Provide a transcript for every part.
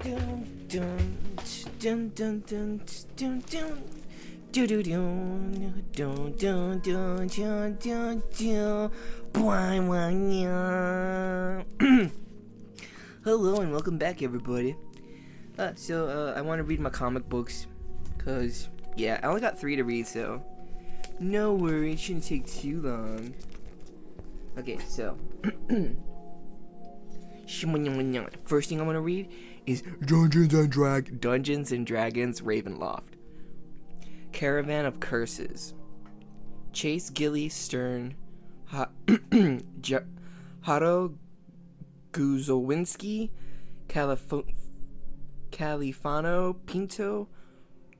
Hello and welcome back, everybody. I want to read my comic books, cause yeah, I only got 3 to read, so no worries, it shouldn't take too long. Okay, so first thing I want to read is Dungeons and Dragons Ravenloft. Caravan of Curses. Chase Gilly Stern, Haro Guzowinski, Califano Pinto,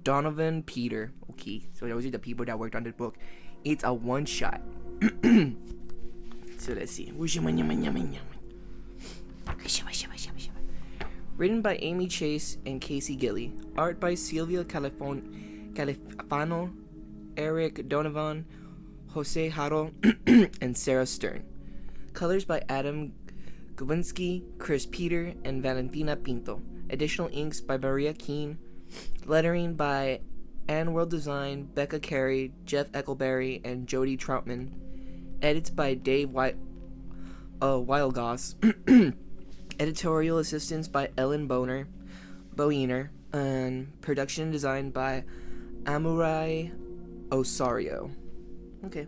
Donovan Peter. Okay, so those are the people that worked on this book. It's a one-shot. So let's see. Written by Amy Chase and Casey Gilly. Art by Sylvia Califano, Eric Donovan, Jose Haro, and Sarah Stern. Colors by Adam Gawinski, Chris Peter, and Valentina Pinto. Additional inks by Maria Keene. Lettering by Ann World Design, Becca Carey, Jeff Eckelberry, and Jody Troutman. Edits by Dave Wildgoss. Editorial assistance by Ellen Boehner, and production design by Amurai Osario. Okay.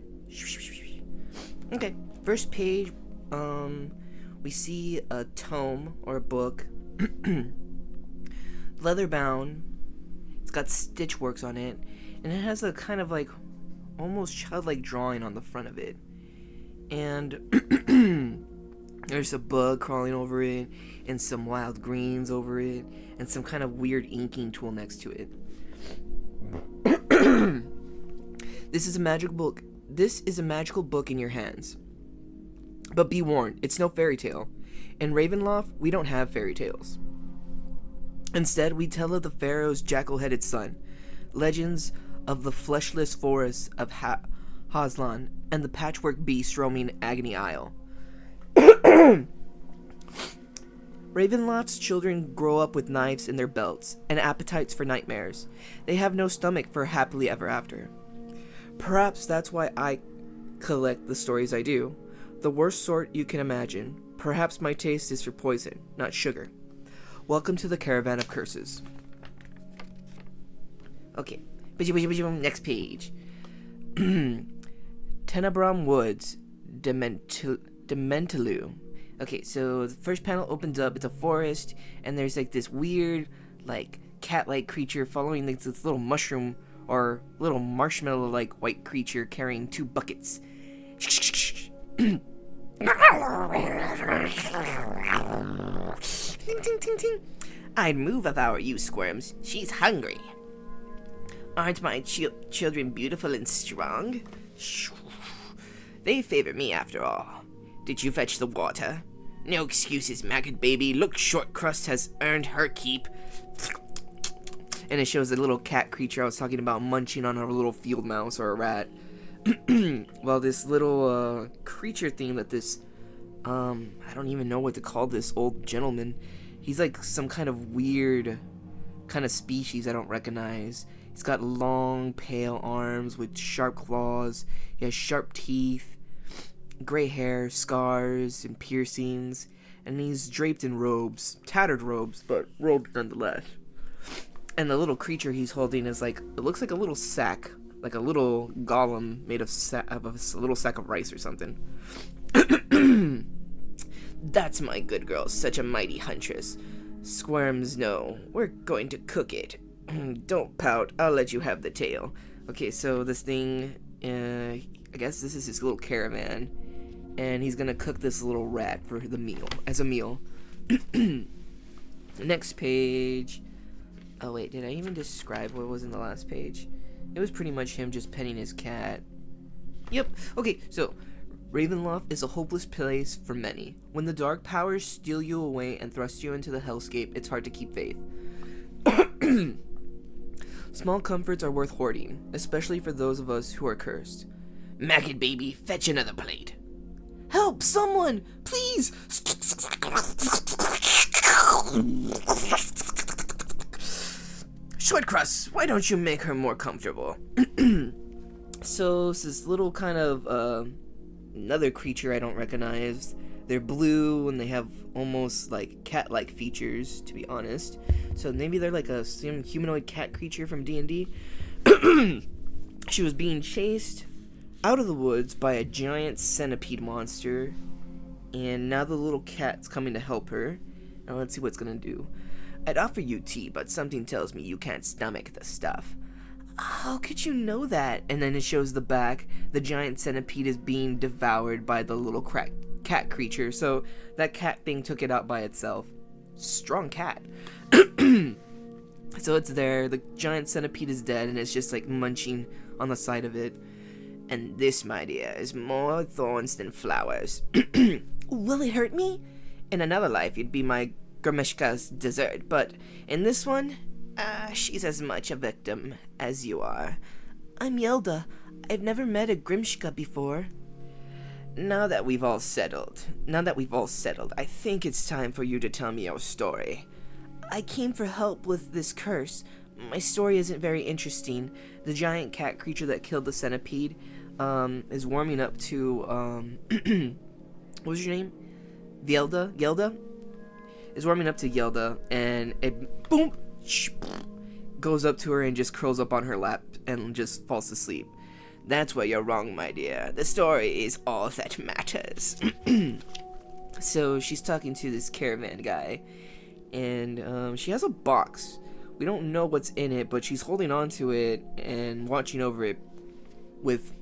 Okay. First page, we see a tome or a book, leather bound. It's got stitchworks on it, and it has a kind of like almost childlike drawing on the front of it. And there's a bug crawling over it, and some wild greens over it, and some kind of weird inking tool next to it. This is a magical book. This is a magical book in your hands. But be warned, it's no fairy tale. In Ravenloft, we don't have fairy tales. Instead, we tell of the Pharaoh's jackal-headed son, legends of the fleshless forests of Hazlan, and the patchwork beast roaming Agony Isle. Ravenloft's children grow up with knives in their belts and appetites for nightmares. They have no stomach for happily ever after. Perhaps that's why I collect the stories I do. The worst sort you can imagine. Perhaps my taste is for poison, not sugar. Welcome to the Caravan of Curses. Okay, next page. Tenebrum Woods, Dementelu. Okay, so the first panel opens up, it's a forest, and there's like this weird, like, cat-like creature following this little mushroom, or little marshmallow-like white creature carrying 2 buckets. Ting, ting, ting, ting. I'd move if I were you, Squirms. She's hungry. Aren't my children beautiful and strong? They favor me after all. Did you fetch the water? No excuses, maggot baby. Look, Short Crust has earned her keep. And it shows the little cat creature I was talking about munching on a little field mouse or a rat. Well, this little creature thing that this I don't even know what to call this old gentleman. He's like some kind of weird kind of species I don't recognize. He's got long, pale arms with sharp claws. He has sharp teeth, gray hair, scars, and piercings. And he's draped in robes. Tattered robes, but robes nonetheless. And the little creature he's holding is like, it looks like a little sack. Like a little golem made of a little sack of rice or something. That's my good girl, such a mighty huntress. Squirms, no, we're going to cook it. Don't pout, I'll let you have the tail. Okay, so this thing, I guess this is his little caravan, and he's gonna cook this little rat for the meal, as a meal. Next page. Oh wait, did I even describe what was in the last page? It was pretty much him just petting his cat. Yep, okay, so Ravenloft is a hopeless place for many. When the dark powers steal you away and thrust you into the hellscape, it's hard to keep faith. Small comforts are worth hoarding, especially for those of us who are cursed. Maggot baby, fetch another plate. Help, someone, please! Macross, why don't you make her more comfortable? So it's this little kind of another creature I don't recognize. They're blue and they have almost like cat-like features, to be honest. So maybe they're like some humanoid cat creature from D&D. She was being chased out of the woods by a giant centipede monster, and now the little cat's coming to help her. Now let's see what's gonna do. I'd offer you tea, but something tells me you can't stomach the stuff. How could you know that? And then it shows the back. The giant centipede is being devoured by the little cat creature. So that cat thing took it out by itself. Strong cat. So it's there. The giant centipede is dead, and it's just like munching on the side of it. And this, my dear, is more thorns than flowers. Will it hurt me? In another life, you'd be my Grimishka's dessert, but in this one, she's as much a victim as you are. I'm Yelda. I've never met a Grimshka before. Now that we've all settled, I think it's time for you to tell me your story. I came for help with this curse. My story isn't very interesting. The giant cat creature that killed the centipede is warming up to what was your name? Yelda is warming up to Yelda, and it boom goes up to her and just curls up on her lap and just falls asleep. That's where you're wrong, my dear. The story is all that matters. So she's talking to this caravan guy, and she has a box. We don't know what's in it, but she's holding on to it and watching over it with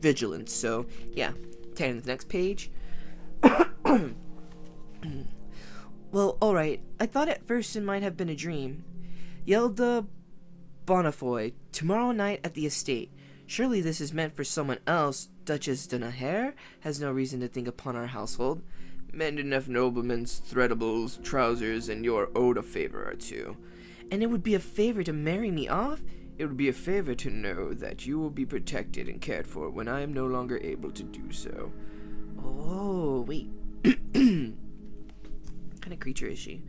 vigilance. So yeah, turning to the next page. Well, alright. I thought at first it might have been a dream. Yelda Bonifoy, tomorrow night at the estate. Surely this is meant for someone else. Duchess de Nahair has no reason to think upon our household. Mend enough noblemen's threadables, trousers, and you're owed a favor or two. And it would be a favor to marry me off? It would be a favor to know that you will be protected and cared for when I am no longer able to do so. Oh, wait. What kind of creature is she?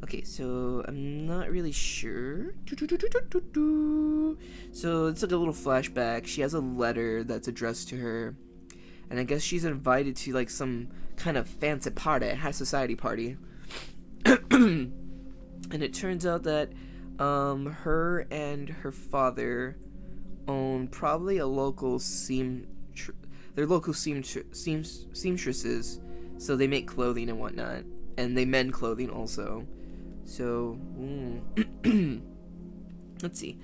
Okay, so I'm not really sure. So it's like a little flashback. She has a letter that's addressed to her, and I guess she's invited to like some kind of fancy party, high society party. And it turns out that her and her father own probably a local they're local seamstresses, so they make clothing and whatnot, and they mend clothing also. So let's see.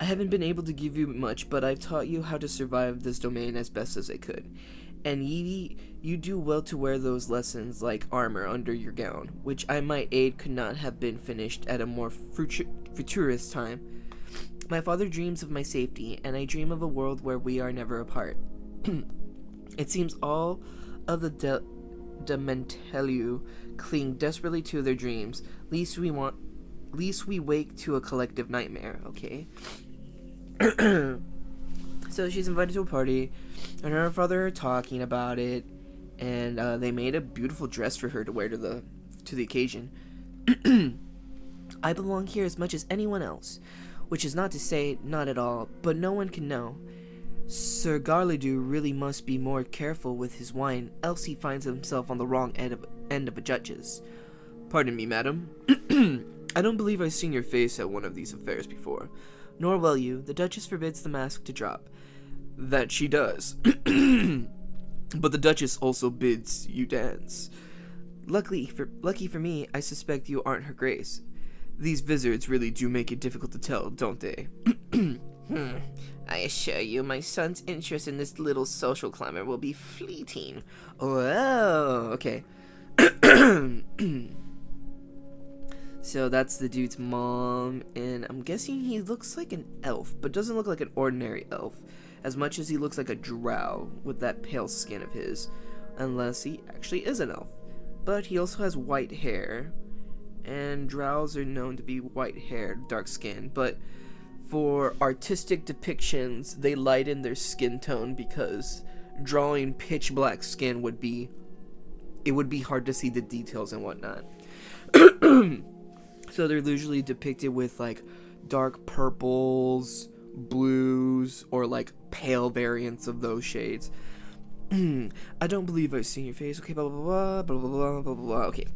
I haven't been able to give you much, but I've taught you how to survive this domain as best as I could. And you do well to wear those lessons like armor under your gown, which I might aid could not have been finished at a more futurist time. My father dreams of my safety, and I dream of a world where we are never apart. It seems all of the Dementelu cling desperately to their dreams. Least we wake to a collective nightmare. Okay. So she's invited to a party, and her and her father are talking about it, and they made a beautiful dress for her to wear to the occasion. I belong here as much as anyone else, which is not to say not at all, but no one can know. Sir Garlidu really must be more careful with his wine, else he finds himself on the wrong end of a judge's. Pardon me, madam. I don't believe I've seen your face at one of these affairs before. Nor will you. The Duchess forbids the mask to drop. That she does. But the Duchess also bids you dance. Lucky for me, I suspect you aren't her grace. These wizards really do make it difficult to tell, don't they? I assure you, my son's interest in this little social climber will be fleeting. Oh, okay. So that's the dude's mom, and I'm guessing he looks like an elf, but doesn't look like an ordinary elf, as much as he looks like a drow with that pale skin of his, unless he actually is an elf. But he also has white hair, and drows are known to be white-haired, dark-skinned, but for artistic depictions, they lighten their skin tone because drawing pitch-black skin would be hard to see the details and whatnot. So they're usually depicted with like dark purples, blues, or like pale variants of those shades. I don't believe I've seen your face. Okay, blah blah blah blah blah blah blah blah. Okay,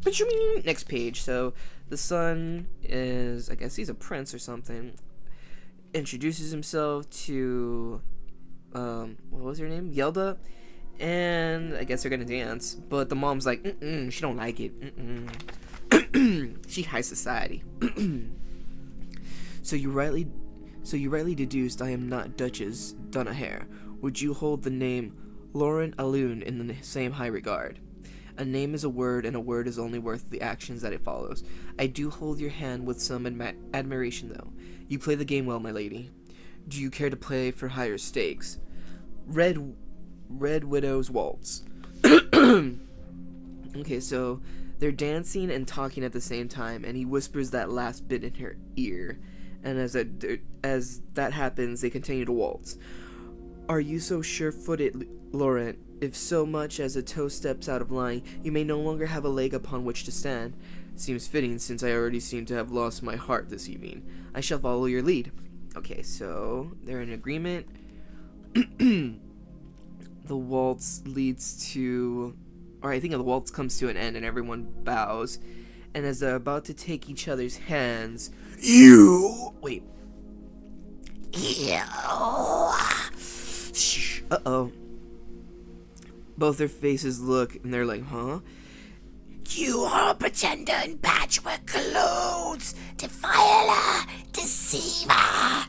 next page. So the son is, I guess he's a prince or something. Introduces himself to, what was her name? Yelda, and I guess they're gonna dance. But the mom's like, she don't like it. She high society. So you rightly deduced I am not Duchess Dunahair. Would you hold the name Lauren Alune in the same high regard? A name is a word, and a word is only worth the actions that it follows. I do hold your hand with some admiration, though. You play the game well, my lady. Do you care to play for higher stakes? Red Widow's Waltz. Okay, so they're dancing and talking at the same time, and he whispers that last bit in her ear. And as that happens, they continue to waltz. Are you so sure-footed, Laurent? If so much as a toe steps out of line, you may no longer have a leg upon which to stand. Seems fitting, since I already seem to have lost my heart this evening. I shall follow your lead. Okay, so they're in agreement. The waltz leads to... Or I think the waltz comes to an end and everyone bows. And as they're about to take each other's hands... Wait. Uh-oh. Both their faces look, and they're like, huh? You are a pretender in patchwork clothes, defiler, deceiver.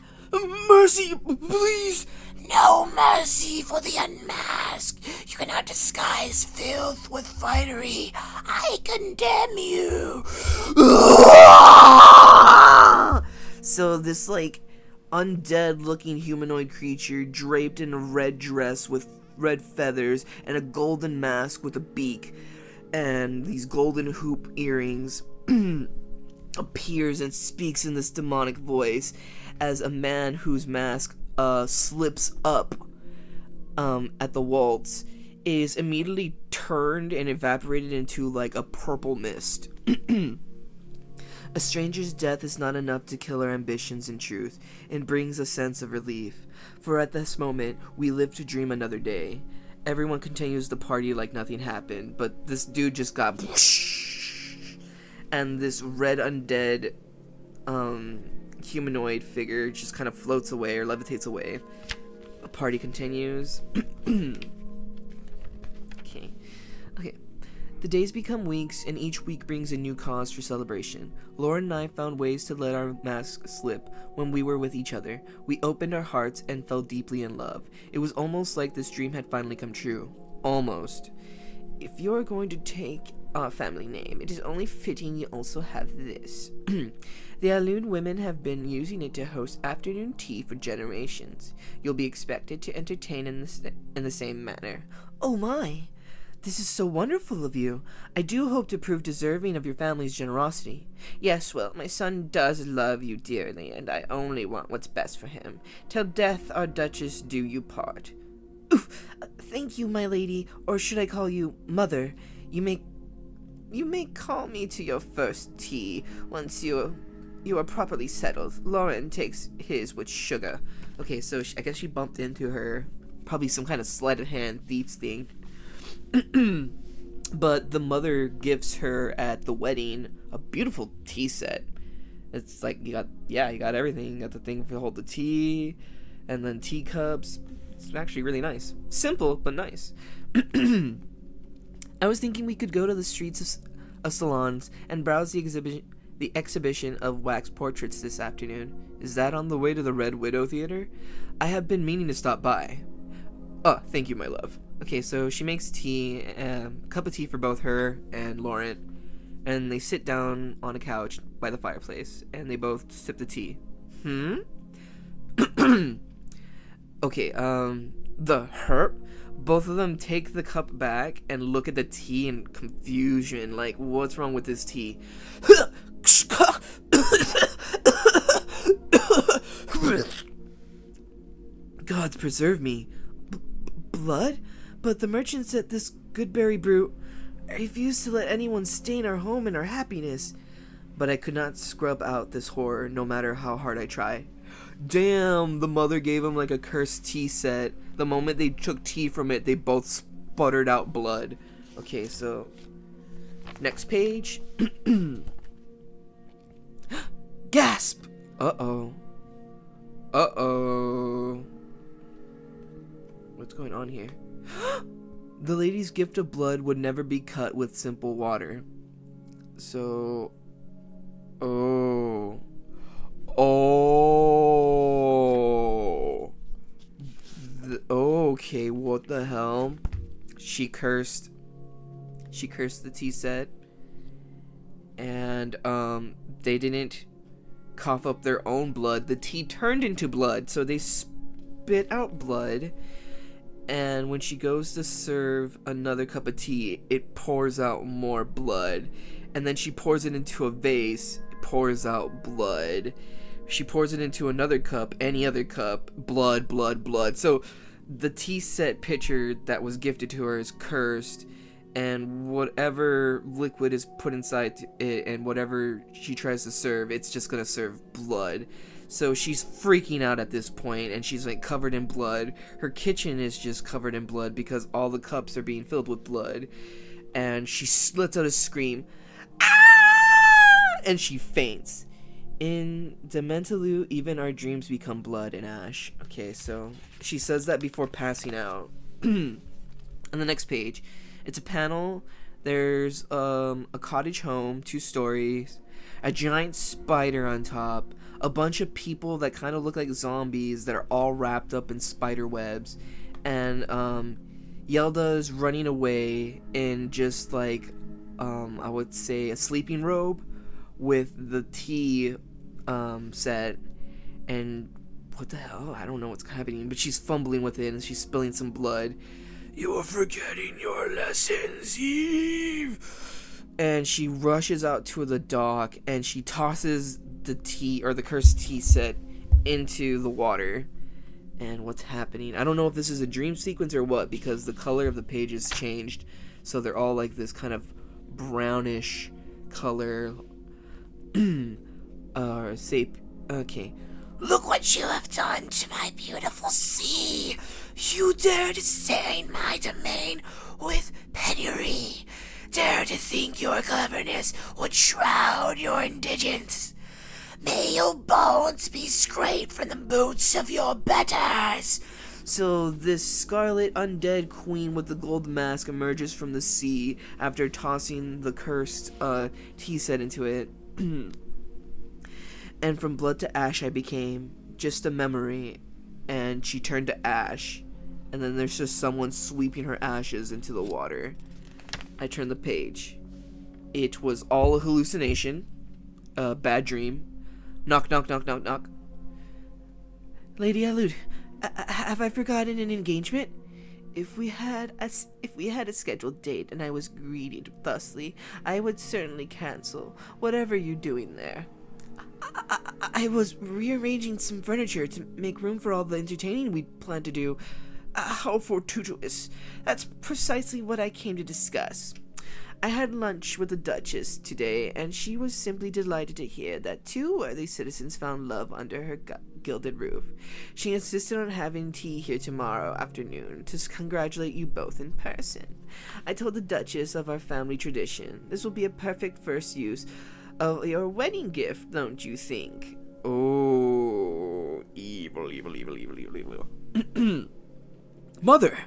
Mercy, please. No mercy for the unmasked. You cannot disguise filth with finery. I condemn you. So this, like, undead-looking humanoid creature draped in a red dress with red feathers and a golden mask with a beak and these golden hoop earrings appears and speaks in this demonic voice as a man whose mask slips up at the waltz is immediately turned and evaporated into like a purple mist. A stranger's death is not enough to kill our ambitions in truth, and brings a sense of relief. For at this moment, we live to dream another day. Everyone continues the party like nothing happened, but this dude just got... And this red undead humanoid figure just kind of floats away or levitates away. The party continues. Okay. The days become weeks, and each week brings a new cause for celebration. Lauren and I found ways to let our masks slip when we were with each other. We opened our hearts and fell deeply in love. It was almost like this dream had finally come true. Almost. If you're going to take our family name, it is only fitting you also have this. The Alune women have been using it to host afternoon tea for generations. You'll be expected to entertain in the same manner. Oh my! This is so wonderful of you. I do hope to prove deserving of your family's generosity. Yes, well, my son does love you dearly, and I only want what's best for him. Till death our Duchess do you part. Oof! Thank you, my lady, or should I call you Mother? You may call me to your first tea once you are properly settled. Lauren takes his with sugar. Okay, so I guess she bumped into her. Probably some kind of sleight of hand thieves thing. But the mother gives her at the wedding a beautiful tea set. It's like you got everything. You got the thing to hold the tea, and then teacups. It's actually really nice. Simple but nice. I was thinking we could go to the streets of salons and browse the exhibition of wax portraits this afternoon. Is that on the way to the Red Widow Theater? I have been meaning to stop by. Oh, thank you, my love. Okay, so she makes tea, a cup of tea for both her and Laurent, and they sit down on a couch by the fireplace, and they both sip the tea. Okay, the herp? Both of them take the cup back and look at the tea in confusion, like, what's wrong with this tea? Gods preserve me. Blood? But the merchant said this goodberry brew refused to let anyone stain our home and our happiness. but I could not scrub out this horror no matter how hard I try. Damn, the mother gave him like a cursed tea set. The moment they took tea from it, they both sputtered out blood. Okay, so next page. Gasp! Uh-oh. Uh-oh. What's going on here? The lady's gift of blood would never be cut with simple water. So... Oh. Oh. Okay, what the hell? She cursed the tea set. And, they didn't cough up their own blood. The tea turned into blood, so they spit out blood. And when she goes to serve another cup of tea, it pours out more blood. And then she pours it into a vase, it pours out blood. She pours it into another cup, any other cup, blood, blood, blood. So the tea set pitcher that was gifted to her is cursed, and whatever liquid is put inside it and whatever she tries to serve, it's just gonna serve blood. So she's freaking out at this point, and she's like covered in blood. Her kitchen is just covered in blood because all the cups are being filled with blood. And she lets out a scream, "Ah!" and she faints. In Dementalu, even our dreams become blood and ash. Okay, so she says that before passing out. On the next page, it's a panel. There's a cottage home, 2 stories, a giant spider on top, a bunch of people that kind of look like zombies that are all wrapped up in spider webs, and Yelda is running away in just like I would say a sleeping robe with the tea set, and what the hell? I don't know what's happening, but she's fumbling with it and she's spilling some blood. "You are forgetting your lessons, Eve!" And she rushes out to the dock and she tosses the tea, or the cursed tea set, into the water. And what's happening? I don't know if this is a dream sequence or what, because the color of the pages changed, so they're all like this kind of brownish color. Okay. Look what you have done to my beautiful sea. You dare to stain my domain with penury. Dare to think your cleverness would shroud your indigence. May your bones be scraped from the boots of your betters. So this scarlet undead queen with the gold mask emerges from the sea after tossing the cursed tea set into it. And from blood to ash I became, just a memory, and she turned to ash, and then there's just someone sweeping her ashes into the water. I turned the page. It was all a hallucination, a bad dream. Knock, knock, knock, knock, knock. Lady Alud, have I forgotten an engagement? If we had a scheduled date and I was greeted thusly, I would certainly cancel whatever you're doing there. I was rearranging some furniture to make room for all the entertaining we'd planned to do. How fortuitous. That's precisely what I came to discuss. I had lunch with the Duchess today, and she was simply delighted to hear that 2 worthy citizens found love under her gilded roof. She insisted on having tea here tomorrow afternoon to congratulate you both in person. I told the Duchess of our family tradition. This will be a perfect first use of your wedding gift, don't you think? Oh, evil, evil, evil, evil, evil, evil. Mother!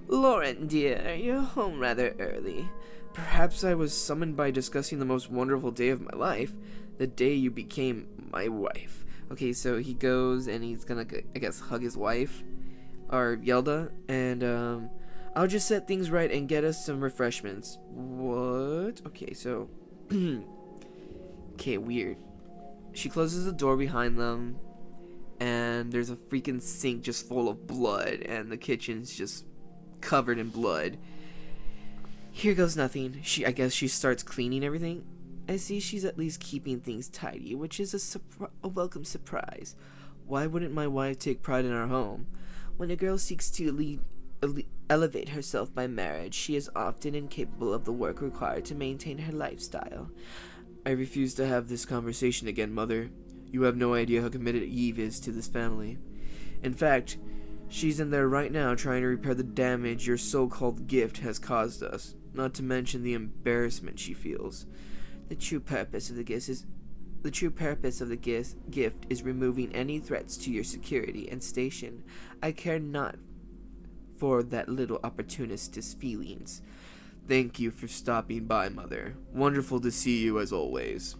Lauren, dear, you're home rather early. Perhaps I was summoned by discussing the most wonderful day of my life, the day you became my wife. Okay, so he goes and he's gonna, I guess, hug his wife, or Yelda, and I'll just set things right and get us some refreshments. What? Okay, so okay, weird. She closes the door behind them, and there's a freaking sink just full of blood, and the kitchen's just covered in blood. Here goes nothing. I guess she starts cleaning everything. I see she's at least keeping things tidy, which is a welcome surprise. Why wouldn't my wife take pride in our home? When a girl seeks to elevate herself by marriage, she is often incapable of the work required to maintain her lifestyle. I refuse to have this conversation again, Mother. You have no idea how committed Eve is to this family. In fact, she's in there right now trying to repair the damage your so-called gift has caused us, not to mention the embarrassment she feels. The true purpose of the gift is removing any threats to your security and station. I care not for that little opportunist's feelings. Thank you for stopping by, Mother. Wonderful to see you as always.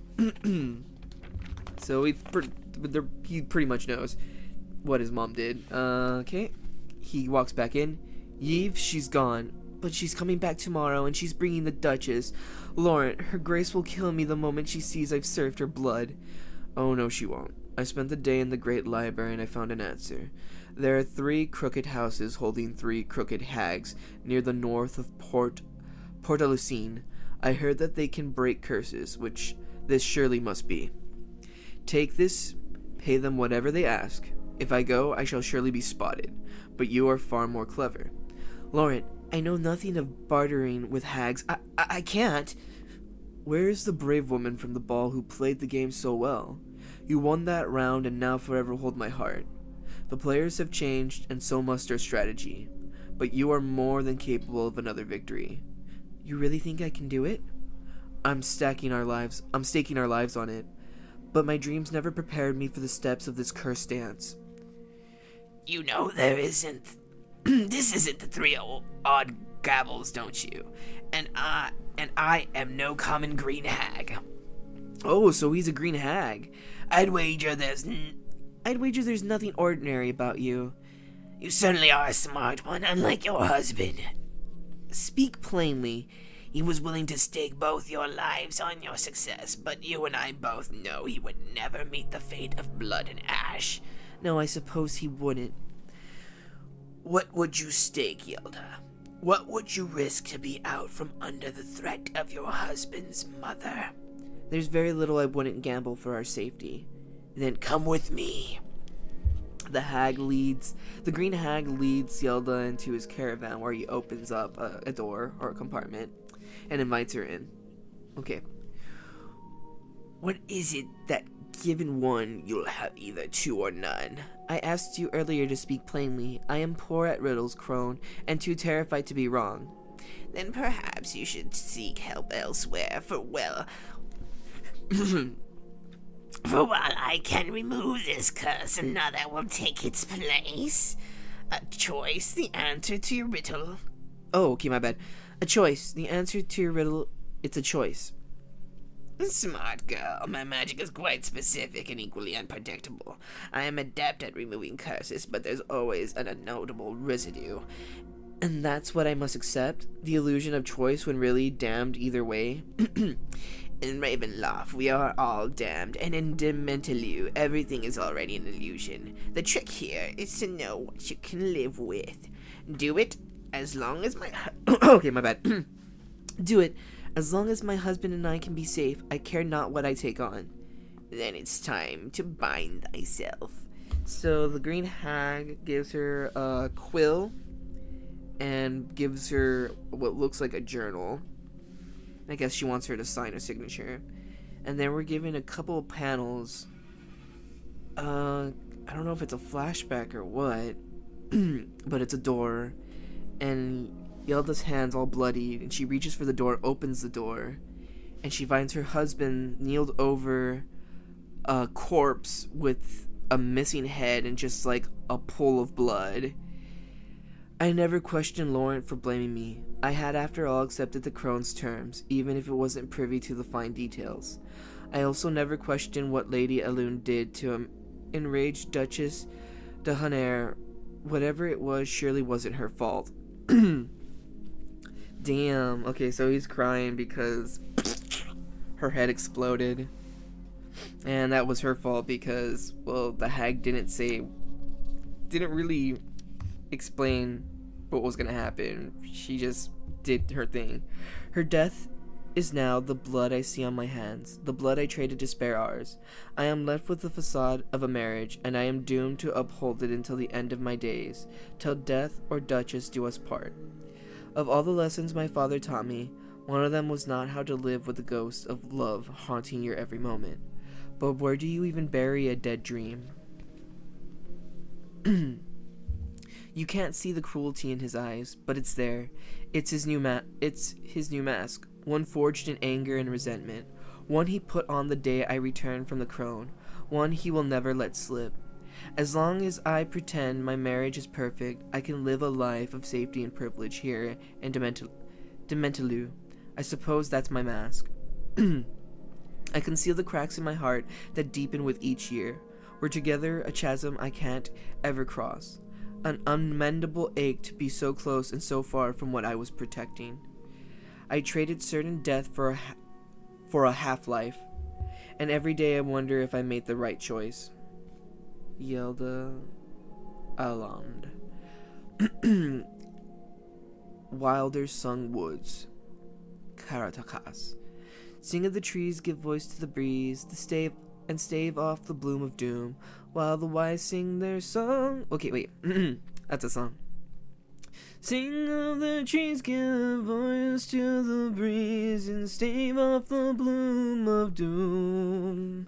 So he pretty much knows what his mom did. Okay. He walks back in. Eve, she's gone. But she's coming back tomorrow, and she's bringing the Duchess. Lauren, her grace will kill me the moment she sees I've served her blood. Oh, no, she won't. I spent the day in the Great Library, and I found an answer. There are 3 crooked houses holding 3 crooked hags near the north of Portalucine. I heard that they can break curses, which this surely must be. Take this, pay them whatever they ask. If I go, I shall surely be spotted. But you are far more clever. Lauren, I know nothing of bartering with hags. I can't. Where is the brave woman from the ball who played the game so well? You won that round and now forever hold my heart. The players have changed, and so must our strategy. But you are more than capable of another victory. You really think I can do it? I'm staking our lives on it. But my dreams never prepared me for the steps of this cursed dance. You know there isn't. This isn't the 3 odd gabbles, don't you? And I am no common green hag. Oh, so he's a green hag. I'd wager there's nothing ordinary about you. You certainly are a smart one, unlike your husband. Speak plainly. He was willing to stake both your lives on your success, but you and I both know he would never meet the fate of blood and ash. No, I suppose he wouldn't. What would you stake, Yelda? What would you risk to be out from under the threat of your husband's mother? There's very little I wouldn't gamble for our safety. Then come with me. The green hag leads Yelda into his caravan, where he opens up a door or a compartment and invites her in. Okay. What is it that, given one, you'll have either 2 or none? I asked you earlier to speak plainly. I am poor at riddles, Crone, and too terrified to be wrong. Then perhaps you should seek help elsewhere, for while I can remove this curse, another will take its place. A choice, the answer to your riddle. Oh, okay, my bad. A choice. The answer to your riddle, it's a choice. Smart girl. My magic is quite specific and equally unpredictable. I am adept at removing curses, but there's always an unnotable residue. And that's what I must accept? The illusion of choice when really damned either way? In Ravenloft, we are all damned, and in Dementaloo, everything is already an illusion. The trick here is to know what you can live with. Do it as long as my okay, my bad. Do it. As long as my husband and I can be safe, I care not what I take on. Then it's time to bind thyself. So the green hag gives her a quill and gives her what looks like a journal. I guess she wants her to sign a signature. And then we're given a couple of panels. I don't know if it's a flashback or what, but it's a door. And Yelda's hand's all bloody, and she reaches for the door, opens the door, and she finds her husband kneeled over a corpse with a missing head and just like a pool of blood. I never questioned Lauren for blaming me. I had, after all, accepted the Crone's terms, even if it wasn't privy to the fine details. I also never questioned what Lady Elune did to enraged Duchess de Hunter. Whatever it was, surely wasn't her fault. Damn. Okay, so he's crying because her head exploded. And that was her fault because, well, the hag didn't really explain what was gonna happen. She just did her thing. Her death is now the blood I see on my hands, the blood I traded to spare ours. I am left with the facade of a marriage, and I am doomed to uphold it until the end of my days, till death or Duchess do us part. Of all the lessons my father taught me, One of them was not how to live with the ghost of love haunting your every moment. But where do you even bury a dead dream? You can't see the cruelty in his eyes, but it's there. It's his new mask, one forged in anger and resentment, one he put on the day I returned from the crone, one he will never let slip. As long as I pretend my marriage is perfect, I can live a life of safety and privilege here in Dementaloo. I suppose that's my mask. I conceal the cracks in my heart that deepen with each year. We're together, a chasm I can't ever cross. An unmendable ache to be so close and so far from what I was protecting. I traded certain death for a half-life, and every day I wonder if I made the right choice. Yelda Aland. Wilder sung woods. Karatakas. Sing of the trees, give voice to the breeze, stave off the bloom of doom, while the wise sing their song. Okay, wait. That's a song. Sing of the trees, give voice to the breeze, and stave off the bloom of doom,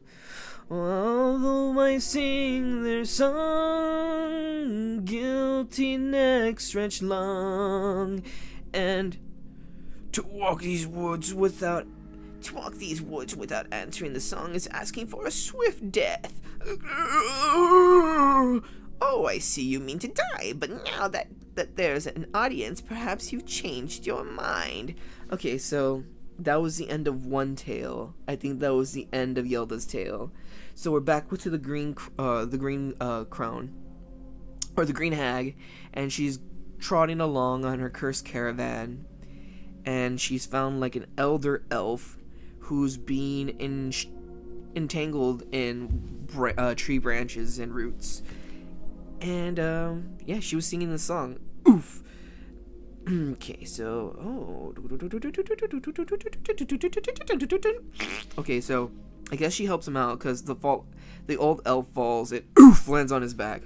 while the wise sing their song. Guilty necks stretched long, and to walk these woods without answering the song is asking for a swift death. Oh, I see you mean to die, but now that there's an audience, perhaps you've changed your mind. Okay, so that was the end of one tale. I think that was the end of Yelda's tale. So we're back to the green crown, or the green hag, and she's trotting along on her cursed caravan, and she's found like an elder elf who's being entangled in tree branches and roots. And yeah, she was singing the song. Oof. Okay, so okay, so I guess she helps him out because the old elf falls. It lands on his back.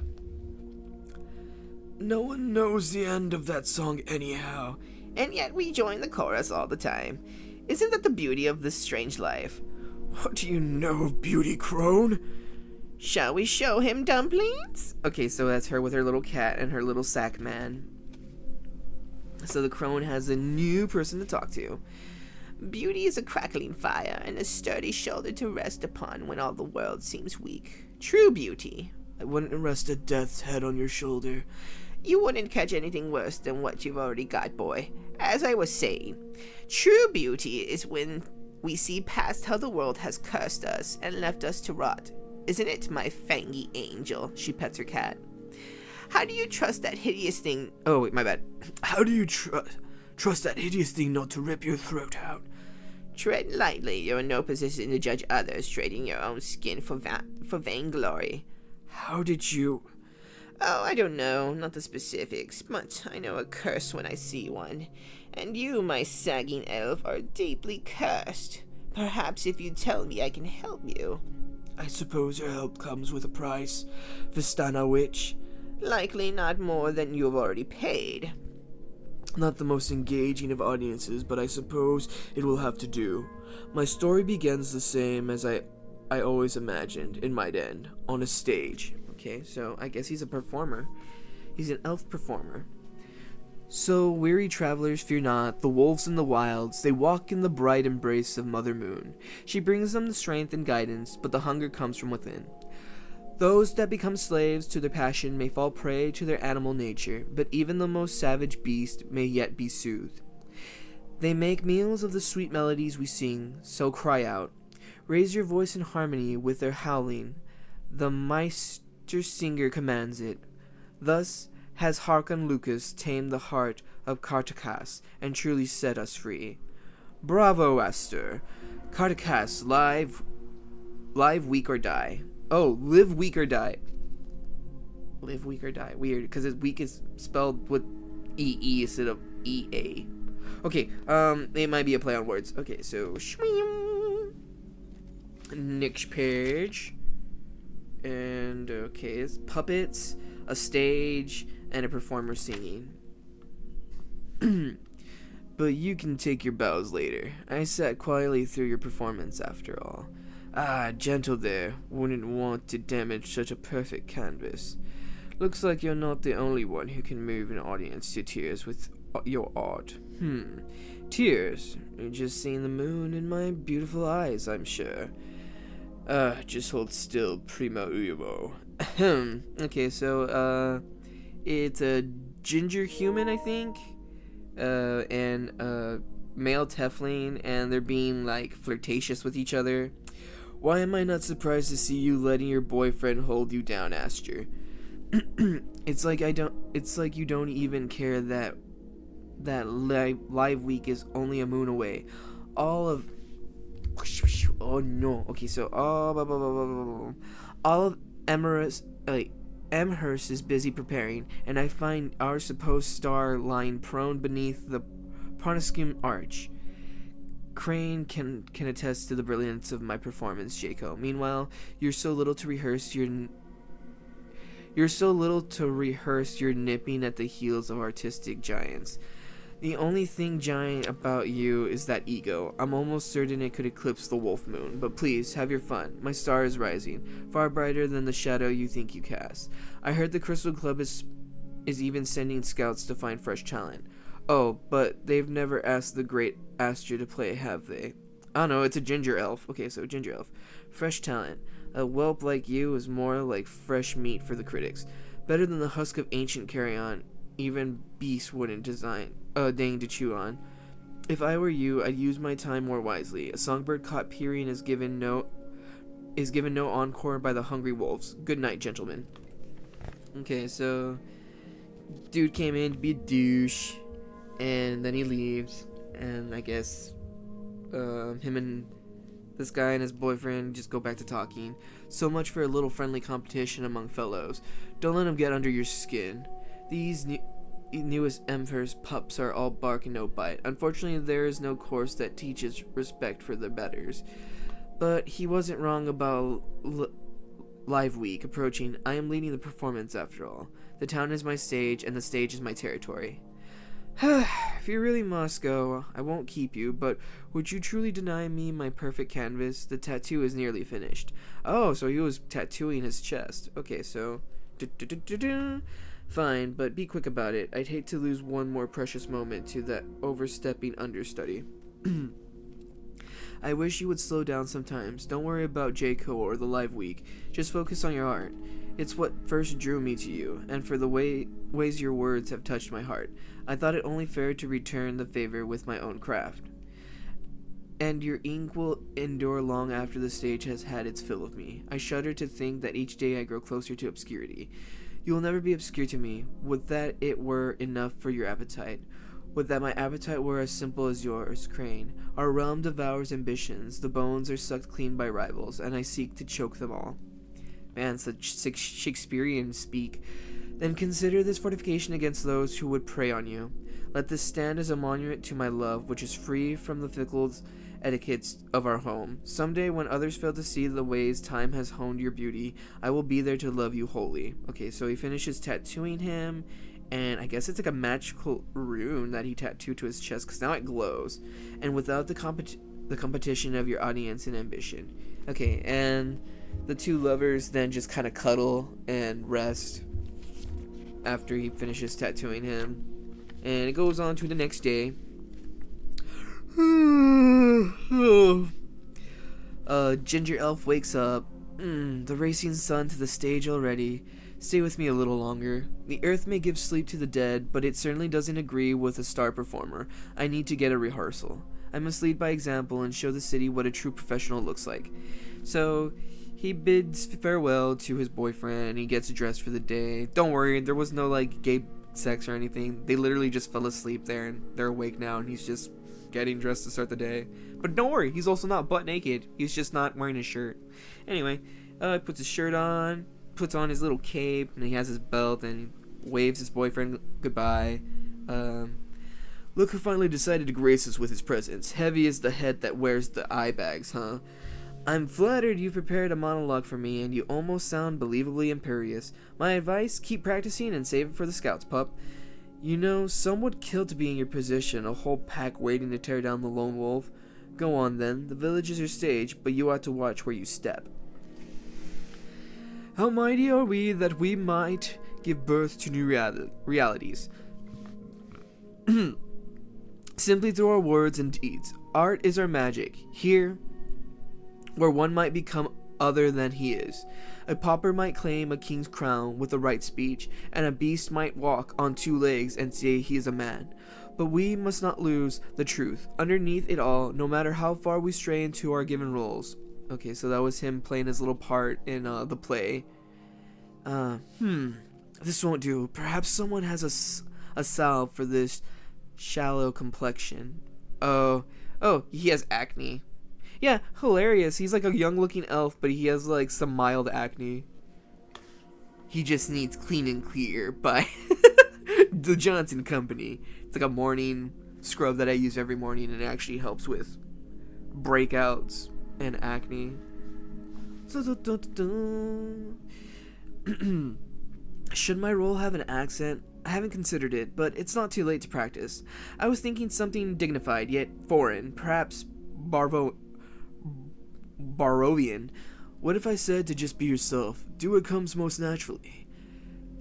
No one knows the end of that song anyhow, and yet we join the chorus all the time. Isn't that the beauty of this strange life? What do you know of beauty, crone? Shall we show him dumplings? Okay, so that's her with her little cat and her little sack man. So the crone has a new person to talk to. Beauty is a crackling fire and a sturdy shoulder to rest upon when all the world seems weak. True beauty. I wouldn't rest a death's head on your shoulder. You wouldn't catch anything worse than what you've already got, boy. As I was saying, true beauty is when we see past how the world has cursed us and left us to rot. Isn't it, my fangy angel? She pets her cat. How do you trust that hideous thing? Oh, wait, my bad. How do you trust that hideous thing not to rip your throat out? Tread lightly. You're in no position to judge others, trading your own skin for vainglory. How did you... Oh, I don't know, not the specifics, but I know a curse when I see one. And you, my sagging elf, are deeply cursed. Perhaps if you tell me, I can help you. I suppose your help comes with a price, Vistana Witch. Likely not more than you have already paid. Not the most engaging of audiences, but I suppose it will have to do. My story begins the same as I always imagined it might end, on a stage. Okay, so I guess he's a performer. He's an elf performer. So, weary travelers, fear not, the wolves in the wilds, they walk in the bright embrace of Mother Moon. She brings them the strength and guidance, but the hunger comes from within. Those that become slaves to their passion may fall prey to their animal nature, but even the most savage beast may yet be soothed. They make meals of the sweet melodies we sing, so cry out. Raise your voice in harmony with their howling. The Meister Singer commands it. Thus has Harkon Lucas tamed the heart of Kartakas and truly set us free. Bravo, Esther. Kartakas, live, weak or die. Oh, live, weak or die. Live, weak or die. Weird, because weak is spelled with E-E instead of E-A. Okay, it might be a play on words. Okay, so, shwing. Next page. And, okay, it's puppets, a stage, and a performer singing. but you can take your bows later. I sat quietly through your performance after all. Ah, gentle there. Wouldn't want to damage such a perfect canvas. Looks like you're not the only one who can move an audience to tears with your art. Tears? You're just seeing the moon in my beautiful eyes, I'm sure. Just hold still, primo uvo. Okay, so, it's a ginger human, I think, and a male tiefling, and they're being, like, flirtatious with each other. Why am I not surprised to see you letting your boyfriend hold you down, Aster? It's like you don't even care that live week is only a moon away. All of Amherst is busy preparing, and I find our supposed star lying prone beneath the Pronoscum Arch. Crane can attest to the brilliance of my performance, Jaco. Meanwhile, you're so little to rehearse your nipping at the heels of artistic giants. The only thing giant about you is that ego. I'm almost certain it could eclipse the wolf moon, but please, have your fun. My star is rising, far brighter than the shadow you think you cast. I heard the Crystal Club is even sending scouts to find fresh talent. Oh, but they've never asked the great Aster to play, have they? Oh no, it's a ginger elf. Okay, so ginger elf. Fresh talent. A whelp like you is more like fresh meat for the critics. Better than the husk of ancient carrion even beasts wouldn't deign to chew on. If I were you, I'd use my time more wisely. A songbird caught peering is given no encore by the hungry wolves. Good night, gentlemen. Okay, so dude came in to be a douche, and then he leaves, and I guess him and this guy and his boyfriend just go back to talking. So much for a little friendly competition among fellows. Don't let them get under your skin. These newest Amherst pups are all bark and no bite. Unfortunately, there is no course that teaches respect for the betters. But he wasn't wrong about Live Week approaching. I am leading the performance after all. The town is my stage, and the stage is my territory. If you really must go, I won't keep you, but would you truly deny me my perfect canvas? The tattoo is nearly finished. Oh, so he was tattooing his chest. Okay, so fine, but be quick about it. I'd hate to lose one more precious moment to that overstepping understudy. I wish you would slow down sometimes. Don't worry about Jaco or the Live Week. Just focus on your art. It's what first drew me to you, and for the ways your words have touched my heart. I thought it only fair to return the favor with my own craft. And your ink will endure long after the stage has had its fill of me. I shudder to think that each day I grow closer to obscurity. You will never be obscure to me. Would that it were enough for your appetite. Would that my appetite were as simple as yours, Crane. Our realm devours ambitions. The bones are sucked clean by rivals, and I seek to choke them all. Man, such Shakespearean speak. Then consider this fortification against those who would prey on you. Let this stand as a monument to my love, which is free from the fickle etiquettes of our home. Someday, when others fail to see the ways time has honed your beauty, I will be there to love you wholly. Okay, so he finishes tattooing him, and I guess it's like a magical rune that he tattooed to his chest, because now it glows. And without the competition of your audience and ambition. Okay, and the two lovers then just kind of cuddle and rest after he finishes tattooing him. And it goes on to the next day. Ginger Elf wakes up. The racing sun to the stage already. Stay with me a little longer. The earth may give sleep to the dead, but it certainly doesn't agree with a star performer. I need to get a rehearsal. I must lead by example and show the city what a true professional looks like. So he bids farewell to his boyfriend and he gets dressed for the day. Don't worry, there was no like gay sex or anything. They literally just fell asleep there and they're awake now and he's just getting dressed to start the day. But don't worry, he's also not butt naked. He's just not wearing his shirt. Anyway, he puts his shirt on, puts on his little cape, and he has his belt and waves his boyfriend goodbye. Look who finally decided to grace us with his presence. Heavy as the head that wears the eye bags, huh? I'm flattered you've prepared a monologue for me, and you almost sound believably imperious. My advice, keep practicing and save it for the scouts, pup. You know, some would kill to be in your position, a whole pack waiting to tear down the lone wolf. Go on then, the village is your stage, but you ought to watch where you step. How mighty are we that we might give birth to new realities. Simply through our words and deeds. Art is our magic. Here, where one might become other than he is. A pauper might claim a king's crown with the right speech, and a beast might walk on 2 legs and say he is a man. But we must not lose the truth. Underneath it all, no matter how far we stray into our given roles. Okay, so that was him playing his little part in the play. This won't do. Perhaps someone has a salve for this shallow complexion. Oh, he has acne. Yeah, hilarious. He's like a young-looking elf, but he has like some mild acne. He just needs Clean and Clear by the Johnson Company. It's like a morning scrub that I use every morning, and it actually helps with breakouts and acne. Should my role have an accent? I haven't considered it, but it's not too late to practice. I was thinking something dignified, yet foreign, perhaps Barovian. What if I said to just be yourself? Do what comes most naturally.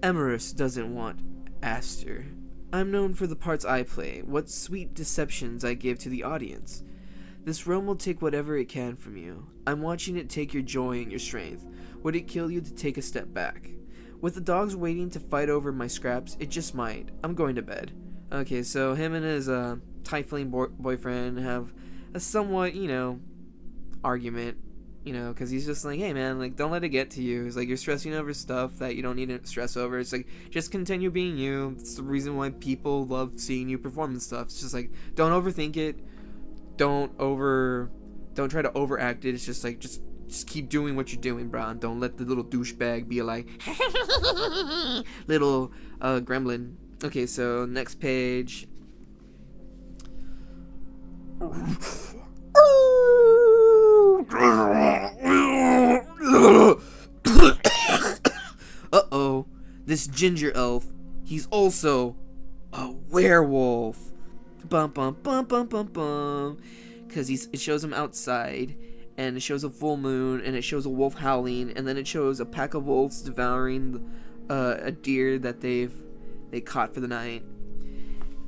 Emerus doesn't want Aster. I'm known for the parts I play, what sweet deceptions I give to the audience. This realm will take whatever it can from you. I'm watching it take your joy and your strength. Would it kill you to take a step back? With the dogs waiting to fight over my scraps, it just might. I'm going to bed. Okay, so him and his tiefling boyfriend have a somewhat, argument, because he's just like, hey man, like, don't let it get to you. It's like, you're stressing over stuff that you don't need to stress over. It's like, just continue being you. It's the reason why people love seeing you perform and stuff. It's just like, don't overthink it. Don't try to overact it. It's just like, just keep doing what you're doing, bro. And don't let the little douchebag be like, little gremlin. Okay, so next page. Uh-oh. This ginger elf, he's also a werewolf. Bum bum bum bum bum bum. Because it shows him outside, and it shows a full moon, and it shows a wolf howling, and then it shows a pack of wolves devouring a deer that they caught for the night.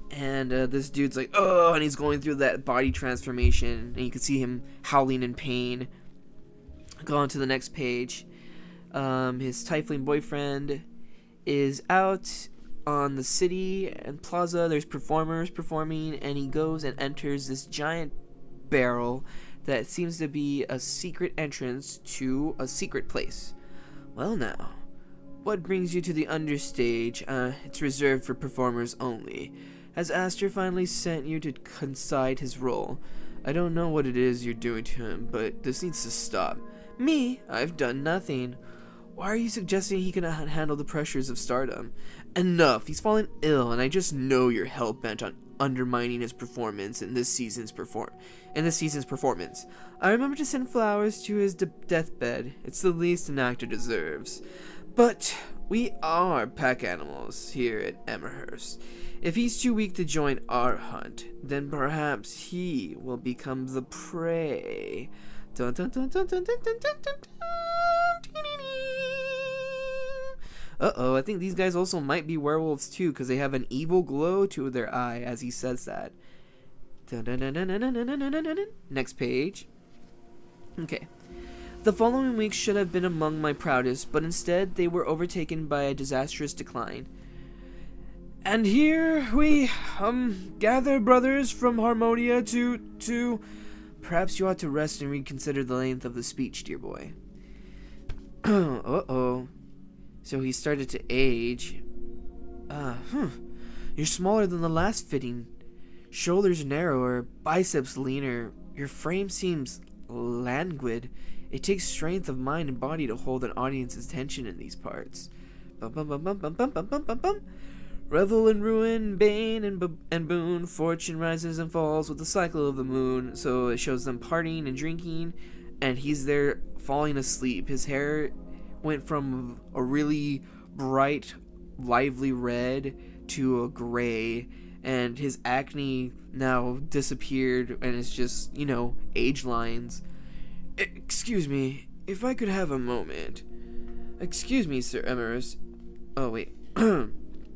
And this dude's like, oh, and he's going through that body transformation, and you can see him howling in pain. Go on to the next page. His tiefling boyfriend is out on the city and plaza. There's performers performing, and he goes and enters this giant barrel that seems to be a secret entrance to a secret place. Well now, what brings you to the understage? It's reserved for performers only. Has Aster finally sent you to concede his role? I don't know what it is you're doing to him, but this needs to stop. Me? I've done nothing. Why are you suggesting he cannot handle the pressures of stardom? Enough! He's fallen ill, and I just know you're hell-bent on undermining his performance in this season's performance. I remember to send flowers to his deathbed. It's the least an actor deserves. But we are pack animals here at Emerhurst. If he's too weak to join our hunt, then perhaps he will become the prey. Dun, dun, dun, dun, dun, dun, dun, dun, dun, dun. Uh-oh, I think these guys also might be werewolves too, because they have an evil glow to their eye as he says that. Dun, dun, dun, dun, dun, dun, dun, dun, dun, dun. Next page. Okay. The following weeks should have been among my proudest, but instead they were overtaken by a disastrous decline. And here we gather, brothers, from Harmonia to perhaps you ought to rest and reconsider the length of the speech, dear boy. Uh-oh. So he started to age. You're smaller than the last fitting. Shoulders narrower, biceps leaner. Your frame seems languid. It takes strength of mind and body to hold an audience's attention in these parts. Bum bum bum bum bum bum bum bum bum bum. Revel in ruin, bane and boon. Fortune rises and falls with the cycle of the moon. So it shows them partying and drinking, and he's there falling asleep. His hair went from a really bright, lively red to a gray, and his acne now disappeared, and it's just, age lines. Excuse me, if I could have a moment. Excuse me, Sir Emerus. Oh, wait.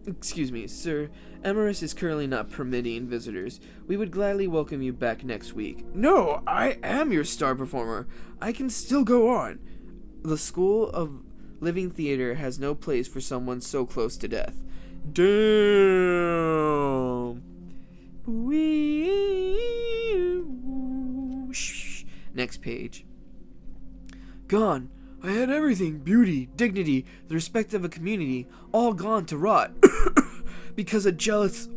Excuse me, Sir. Emerus is currently not permitting visitors. We would gladly welcome you back next week. No, I am your star performer. I can still go on. The School of Living Theater has no place for someone so close to death. Damn. Next page. Gone. I had everything, beauty, dignity, the respect of a community, all gone to rot. Because a jealous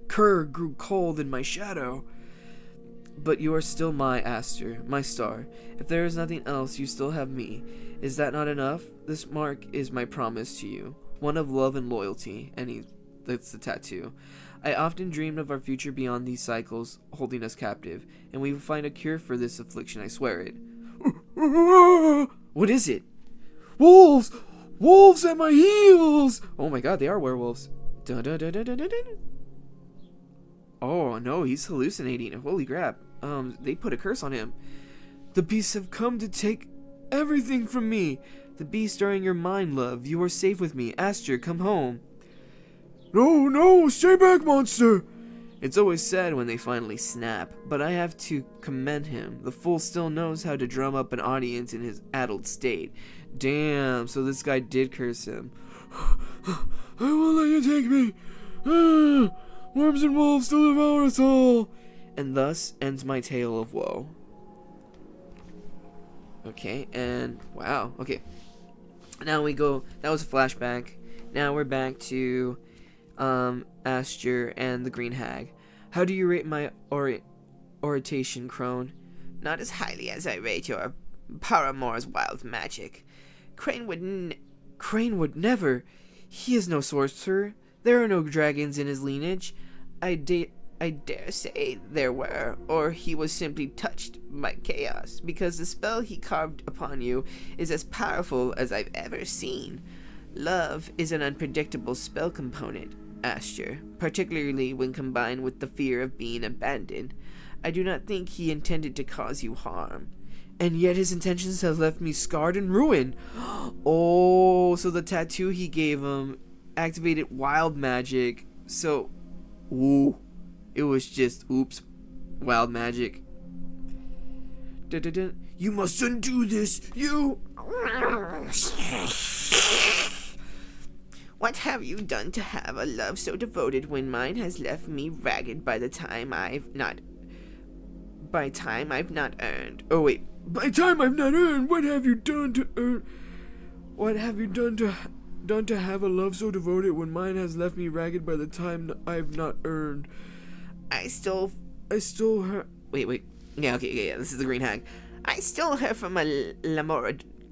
cur grew cold in my shadow. But you are still my Aster, my star. If there is nothing else, you still have me. Is that not enough? This mark is my promise to you, one of love and loyalty. And that's the tattoo. I often dreamed of our future beyond these cycles holding us captive, and we will find a cure for this affliction, I swear it. What is it? Wolves! Wolves at my heels! Oh my god, they are werewolves. Dun, dun, dun, dun, dun, dun. Oh no, he's hallucinating. Holy crap. They put a curse on him. The beasts have come to take everything from me. The beasts are in your mind, love. You are safe with me. Aster, come home. No, stay back, monster! It's always sad when they finally snap, but I have to commend him. The fool still knows how to drum up an audience in his addled state. Damn, so this guy did curse him. I won't let you take me. Worms and wolves to devour us all. And thus ends my tale of woe. Okay, and wow, okay. Now we go, that was a flashback. Now we're back to Aster and the Green Hag. How do you rate my oration, Crone? Not as highly as I rate your paramour's wild magic. Crane would never. He is no sorcerer. There are no dragons in his lineage. I dare say there were, or he was simply touched by chaos, because the spell he carved upon you is as powerful as I've ever seen. Love is an unpredictable spell component, Aster, particularly when combined with the fear of being abandoned. I do not think he intended to cause you harm. And yet his intentions have left me scarred and ruined. Oh, so the tattoo he gave him activated wild magic. So, ooh, it was just, oops, wild magic. Dun-dun-dun. You must undo this, you... What have you done to have a love so devoted when mine has left me ragged by time I've not earned? Oh wait, by time I've not earned, what have you done to earn? What have you done to have a love so devoted when mine has left me ragged by the time I've not earned? I stole her. Wait. Yeah, this is the Green Hag. I stole her from a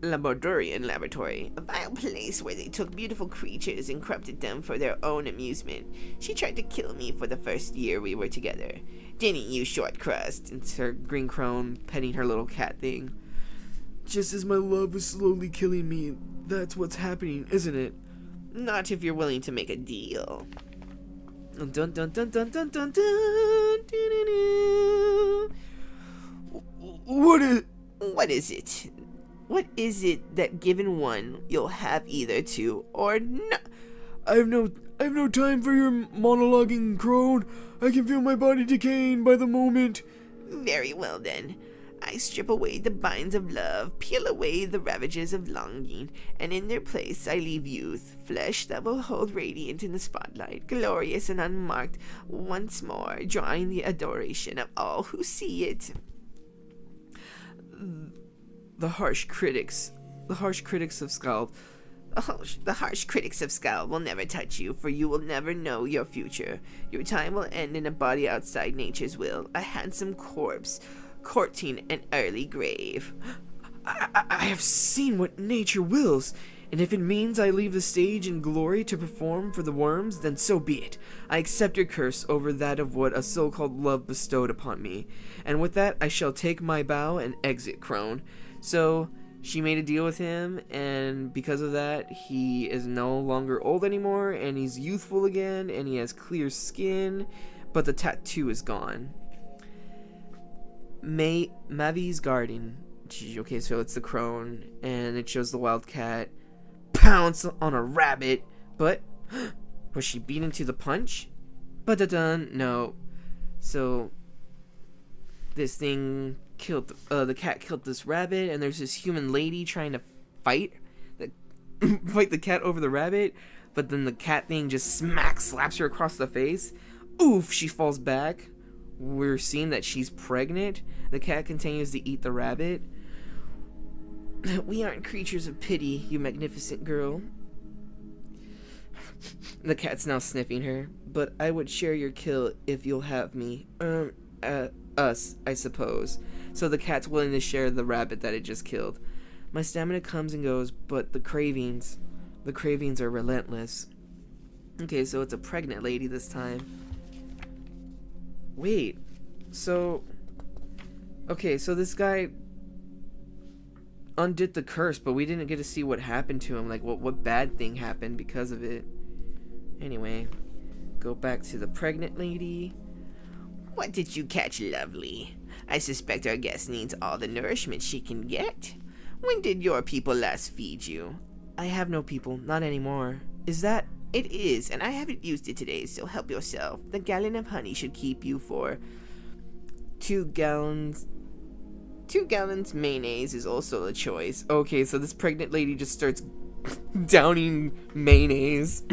Lamordurian laboratory, a vile place where they took beautiful creatures and corrupted them for their own amusement. She tried to kill me for the first year we were together. Didn't you, Short Crust? It's her Green Crone petting her little cat thing. Just as my love is slowly killing me, that's what's happening, isn't it? Not if you're willing to make a deal. Dun dun dun dun dun dun dun dun. What is it? What is it that given one you'll have either to or no? I have no time for your monologuing, Crone. I can feel my body decaying by the moment. Very well then. I strip away the binds of love, peel away the ravages of longing, and in their place I leave youth, flesh that will hold radiant in the spotlight, glorious and unmarked, once more, drawing the adoration of all who see it. The harsh critics of Skald. The harsh critics of Skald will never touch you, for you will never know your future. Your time will end in a body outside nature's will, a handsome corpse, courting an early grave. I have seen what nature wills, and if it means I leave the stage in glory to perform for the worms, then so be it. I accept your curse over that of what a so-called love bestowed upon me, and with that I shall take my bow and exit, Crone. So, She made a deal with him, and because of that, he is no longer old anymore, and he's youthful again, and he has clear skin, but the tattoo is gone. Mavi's Garden. Okay, so it's the crone, and it shows the wildcat pounce on a rabbit, but was she beaten to the punch? But no. So this thing killed the cat killed this rabbit, and there's this human lady trying to fight the cat over the rabbit, but then the cat thing just slaps her across the face. Oof, she falls back. We're seeing that she's pregnant. The cat continues to eat the rabbit. We aren't creatures of pity, you magnificent girl. The cat's now sniffing her. But I would share your kill if you'll have me. Us, I suppose. So the cat's willing to share the rabbit that it just killed. My stamina comes and goes, but the cravings are relentless. Okay, so it's a pregnant lady this time. Wait, so... Okay, so this guy undid the curse, but we didn't get to see what happened to him. Like, what bad thing happened because of it. Anyway, go back to the pregnant lady. What did you catch, lovely? I suspect our guest needs all the nourishment she can get. When did your people last feed you? I have no people, not anymore. Is that... It is, and I haven't used it today, so help yourself. The gallon of honey should keep you for 2 gallons. 2 gallons mayonnaise is also a choice. Okay, so this pregnant lady just starts downing mayonnaise.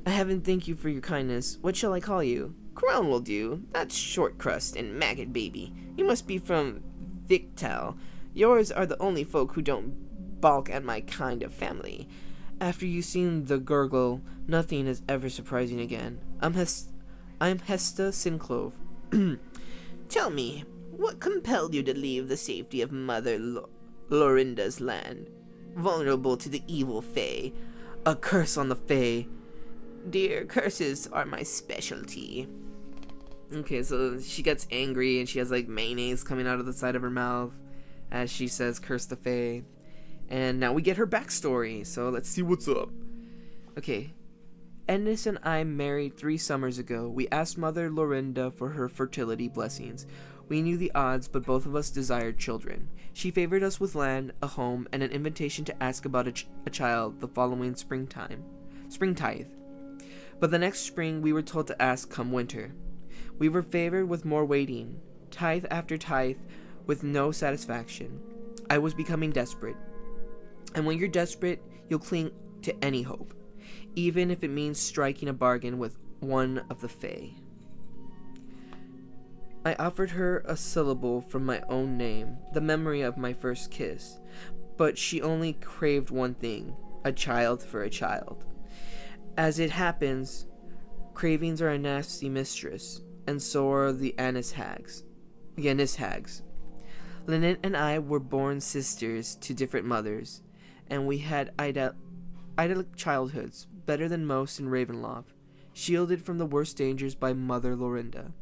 I haven't thanked you for your kindness. What shall I call you? Crown will do. That's Short Crust and Maggot Baby. You must be from Victal. Yours are the only folk who don't balk at my kind of family. After you've seen the gurgle, nothing is ever surprising again. I'm Hesta Sinclove. Tell me, what compelled you to leave the safety of Mother Lorinda's land, vulnerable to the evil Fae? A curse on the Fae. Dear, curses are my specialty. Okay, so she gets angry and she has like mayonnaise coming out of the side of her mouth as she says curse the Fae. And now we get her backstory, so let's see what's up. Okay. Ennis and I married 3 summers ago. We asked Mother Lorinda for her fertility blessings. We knew the odds, but both of us desired children. She favored us with land, a home, and an invitation to ask about a child the following springtide. But the next spring, we were told to ask come winter. We were favored with more waiting, tithe after tithe, with no satisfaction. I was becoming desperate. And when you're desperate, you'll cling to any hope, even if it means striking a bargain with one of the Fae. I offered her a syllable from my own name, the memory of my first kiss, but she only craved one thing, a child for a child. As it happens, cravings are a nasty mistress, and so are the Annis hags. Lynette and I were born sisters to different mothers, and we had idyllic childhoods, better than most in Ravenloft, shielded from the worst dangers by Mother Lorinda.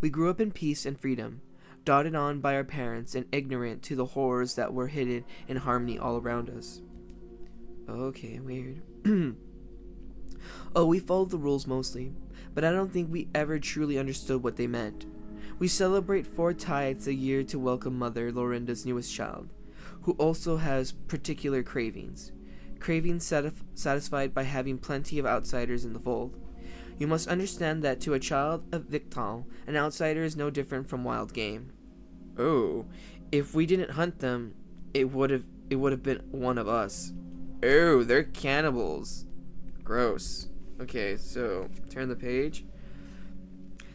We grew up in peace and freedom, dotted on by our parents and ignorant to the horrors that were hidden in harmony all around us. Okay, weird. Oh, we followed the rules mostly, but I don't think we ever truly understood what they meant. We celebrate 4 tithes a year to welcome Mother Lorinda's newest child, who also has particular cravings. Cravings satisfied by having plenty of outsiders in the fold. You must understand that to a child of Victal, an outsider is no different from wild game. Oh, if we didn't hunt them, it would have been one of us. Oh, they're cannibals. Gross. Okay, so turn the page.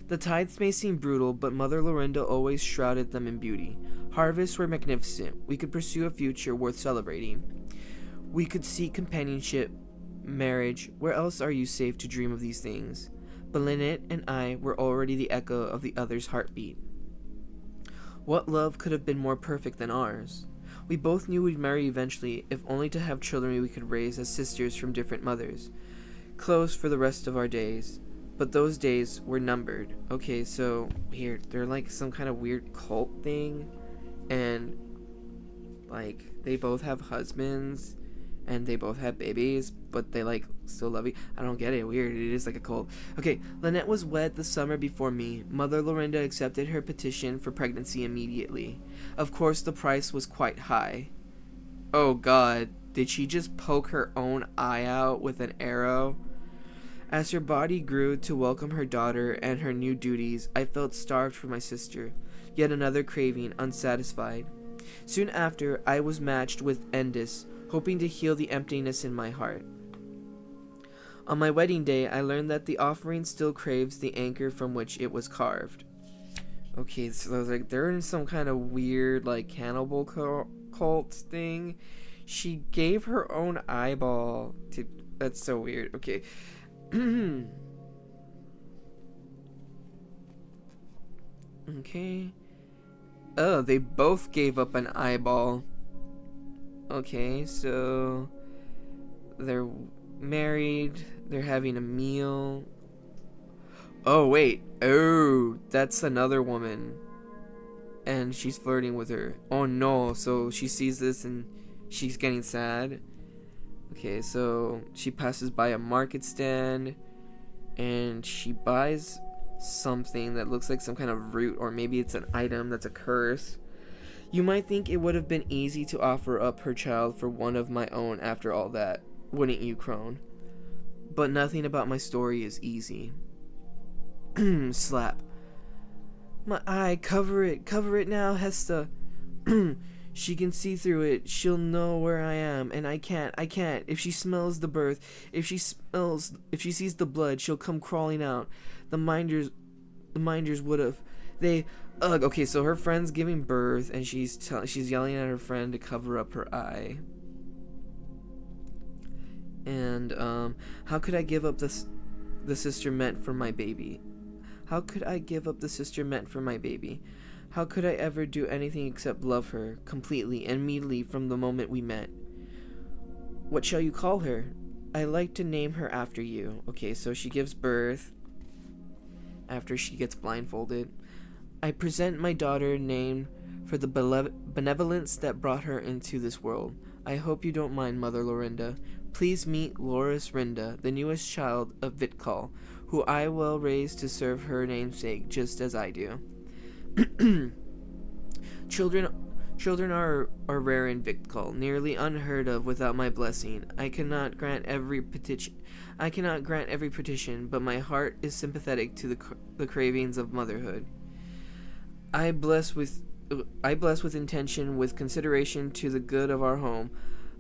The tithes may seem brutal, but Mother Lorinda always shrouded them in beauty. Harvests were magnificent. We could pursue a future worth celebrating. We could seek companionship, marriage. Where else are you safe to dream of these things? But Lynette and I were already the echo of the other's heartbeat. What love could have been more perfect than ours? We both knew we'd marry eventually, if only to have children we could raise as sisters from different mothers, close for the rest of our days. But those days were numbered. Okay, so weird. They're like some kind of weird cult thing, and like they both have husbands and they both have babies, but they like still love you. I don't get it. Weird. It is like a cult. Okay, Lynette was wed the summer before me. Mother Lorinda accepted her petition for pregnancy immediately. Of course, the price was quite high. Oh God, did she just poke her own eye out with an arrow? As her body grew to welcome her daughter and her new duties, I felt starved for my sister. Yet another craving, unsatisfied. Soon after, I was matched with Endis, hoping to heal the emptiness in my heart. On my wedding day, I learned that the offering still craves the anchor from which it was carved. Okay, so I was like, they're in some kind of weird, like, cannibal cult thing. She gave her own eyeball to... That's so weird. Okay. Okay. Oh, they both gave up an eyeball. Okay, so they're married, they're having a meal. Oh, wait. Oh, that's another woman. And she's flirting with her. Oh no, so she sees this and she's getting sad. Okay, so she passes by a market stand and she buys something that looks like some kind of root, or maybe it's an item that's a curse. You might think it would have been easy to offer up her child for one of my own after all that, wouldn't you, Crone? But nothing about my story is easy. Slap. My eye, cover it now, Hesta. She can see through it, she'll know where I am, and I can't. If she smells the birth, if she sees the blood, she'll come crawling out. The minders would have, ugh. Okay, so her friend's giving birth, and she's yelling at her friend to cover up her eye. And how could I give up the sister meant for my baby? How could I give up the sister meant for my baby? How could I ever do anything except love her completely and immediately from the moment we met? What shall you call her? I like to name her after you. Okay, so she gives birth after she gets blindfolded. I present my daughter name for the benevolence that brought her into this world. I hope you don't mind, Mother Lorinda. Please meet Loris Rinda, the newest child of Vitkal, who I will raise to serve her namesake just as I do. Children are rare in Vitkal, nearly unheard of without my blessing. I cannot grant every petition, but my heart is sympathetic to the cravings of motherhood. I bless with intention, with consideration to the good of our home.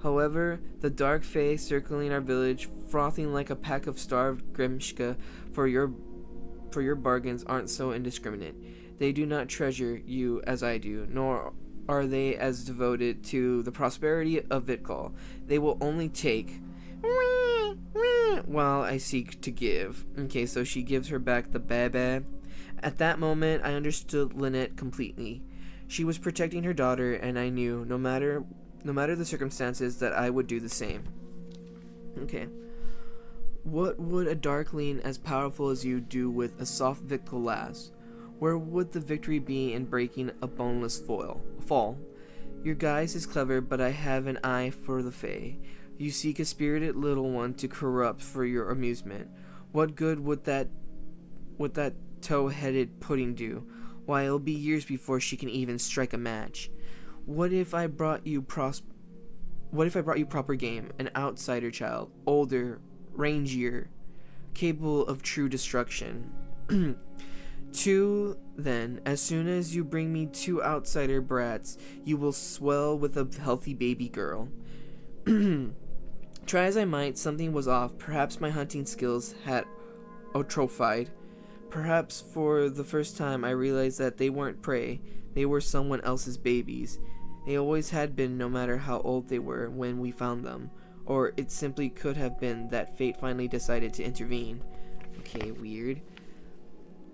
However, the dark fae circling our village, frothing like a pack of starved Grimshka for your bargains, aren't so indiscriminate. They do not treasure you as I do, nor are they as devoted to the prosperity of Vitkal. They will only take while I seek to give. Okay, so she gives her back the bebe. At that moment, I understood Lynette completely. She was protecting her daughter, and I knew, no matter the circumstances, that I would do the same. Okay. What would a darkling as powerful as you do with a soft Vitkal lass? Where would the victory be in breaking a boneless fall? Your guise is clever, but I have an eye for the Fae. You seek a spirited little one to corrupt for your amusement. What good would that tow-headed pudding do? Why, it'll be years before she can even strike a match. What if I brought you proper game, an outsider child, older, rangier, capable of true destruction? 2, then, as soon as you bring me 2 outsider brats, you will swell with a healthy baby girl. Try as I might, something was off. Perhaps my hunting skills had atrophied. Perhaps for the first time I realized that they weren't prey. They were someone else's babies. They always had been, no matter how old they were when we found them. Or it simply could have been that fate finally decided to intervene. Okay, weird.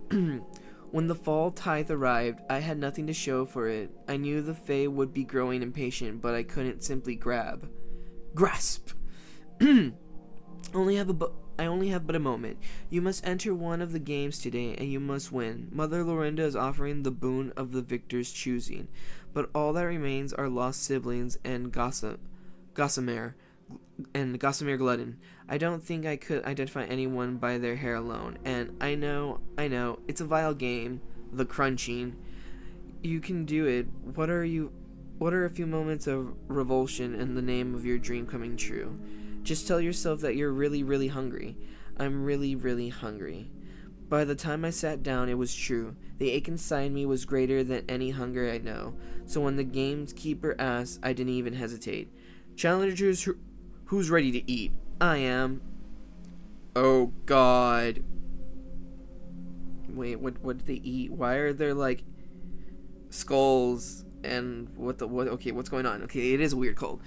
When the fall tithe arrived, I had nothing to show for it. I knew the Fae would be growing impatient, but I couldn't simply grasp. Only have I only have but a moment. You must enter one of the games today, and you must win. Mother Lorinda is offering the boon of the victor's choosing, but all that remains are lost siblings and Gossamer Glutton. I don't think I could identify anyone by their hair alone, and I know, it's a vile game, the crunching. You can do it. What are a few moments of revulsion in the name of your dream coming true? Just tell yourself that you're really, really hungry. I'm really, really hungry. By the time I sat down, it was true. The ache inside me was greater than any hunger I know. So when the gamekeeper asked, I didn't even hesitate. Challengers, who's ready to eat? I am. Oh, God. Wait, what did they eat? Why are there, like, skulls and okay, what's going on? Okay, it is a weird cult.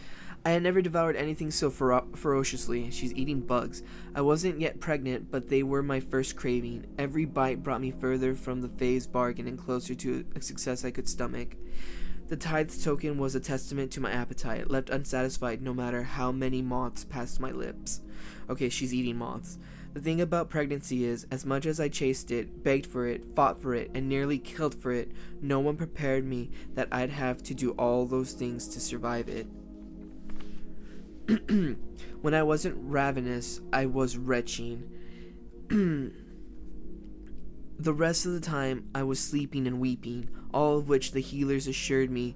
I had never devoured anything so ferociously. She's eating bugs. I wasn't yet pregnant, but they were my first craving. Every bite brought me further from the Fae's bargain and closer to a success I could stomach. The tithe token was a testament to my appetite, left unsatisfied no matter how many moths passed my lips. Okay, she's eating moths. The thing about pregnancy is, as much as I chased it, begged for it, fought for it, and nearly killed for it, no one prepared me that I'd have to do all those things to survive it. When I wasn't ravenous, I was retching. The rest of the time, I was sleeping and weeping, all of which the healers assured me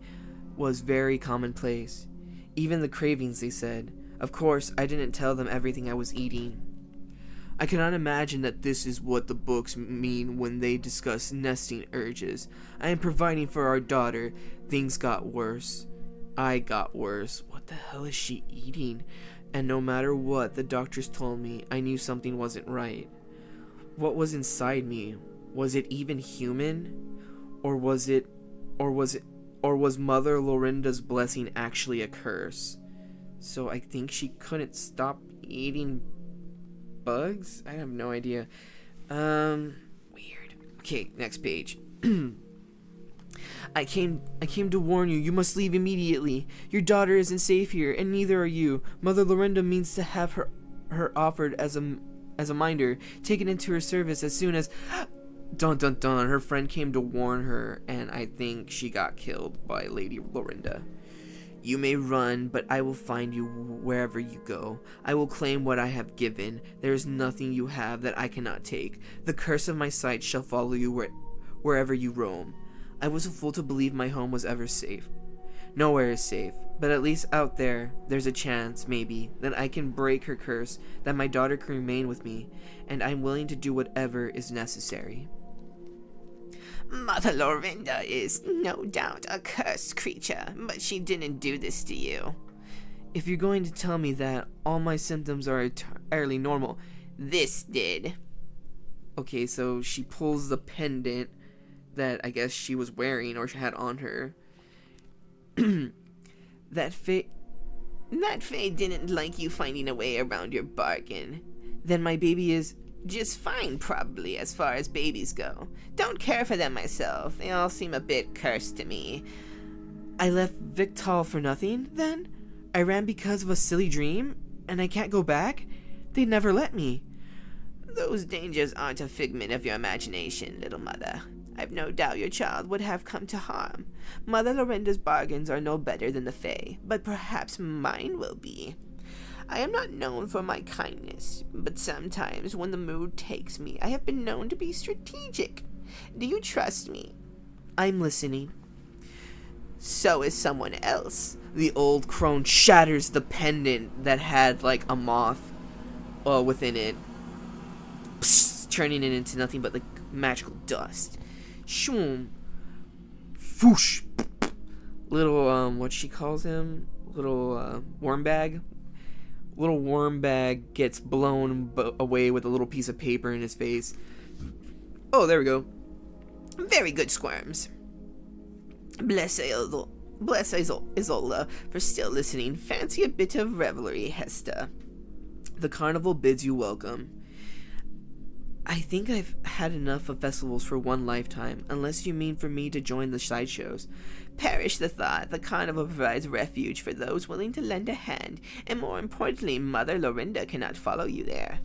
was very commonplace. Even the cravings, they said. Of course, I didn't tell them everything I was eating. I cannot imagine that this is what the books mean when they discuss nesting urges. I am providing for our daughter. Things got worse. I got worse. What the hell is she eating? And no matter what the doctors told me, I knew something wasn't right. What was inside me? Was it even human? Or was Mother Lorinda's blessing actually a curse? So I think she couldn't stop eating bugs? I have no idea. Weird. Okay, next page. I came to warn you. You must leave immediately. Your daughter isn't safe here, and neither are you. Mother Lorinda means to have her offered as a minder, taken into her service as soon as... Dun dun dun. Her friend came to warn her, and I think she got killed by Lady Lorinda. You may run, but I will find you wherever you go. I will claim what I have given. There is nothing you have that I cannot take. The curse of my sight shall follow you wherever you roam. I was a fool to believe my home was ever safe. Nowhere is safe, but at least out there, there's a chance, maybe, that I can break her curse, that my daughter can remain with me, and I'm willing to do whatever is necessary. Mother Lorinda is no doubt a cursed creature, but she didn't do this to you. If you're going to tell me that all my symptoms are entirely normal, this did. Okay, so she pulls the pendant that I guess she was wearing or she had on her. That Fae didn't like you finding a way around your bargain. Then my baby is... just fine, probably, as far as babies go. Don't care for them myself. They all seem a bit cursed to me. I left Victal for nothing, then? I ran because of a silly dream, and I can't go back? They never let me. Those dangers aren't a figment of your imagination, little mother. I've no doubt your child would have come to harm. Mother Lorinda's bargains are no better than the Fae, but perhaps mine will be. I am not known for my kindness, but sometimes when the mood takes me, I have been known to be strategic. Do you trust me? I'm listening. So is someone else. The old crone shatters the pendant that had, like, a moth within it, turning it into nothing but, like, magical dust. Shoom. Foosh. Little, what she calls him? Little, worm bag. Little worm bag gets blown away with a little piece of paper in his face. Oh, there we go. Very good, Squirms. Bless Isola for still listening. Fancy a bit of revelry, Hesta. The carnival bids you welcome. I think I've had enough of festivals for one lifetime, unless you mean for me to join the sideshows. Perish the thought. The carnival provides refuge for those willing to lend a hand, and more importantly, Mother Lorinda cannot follow you there.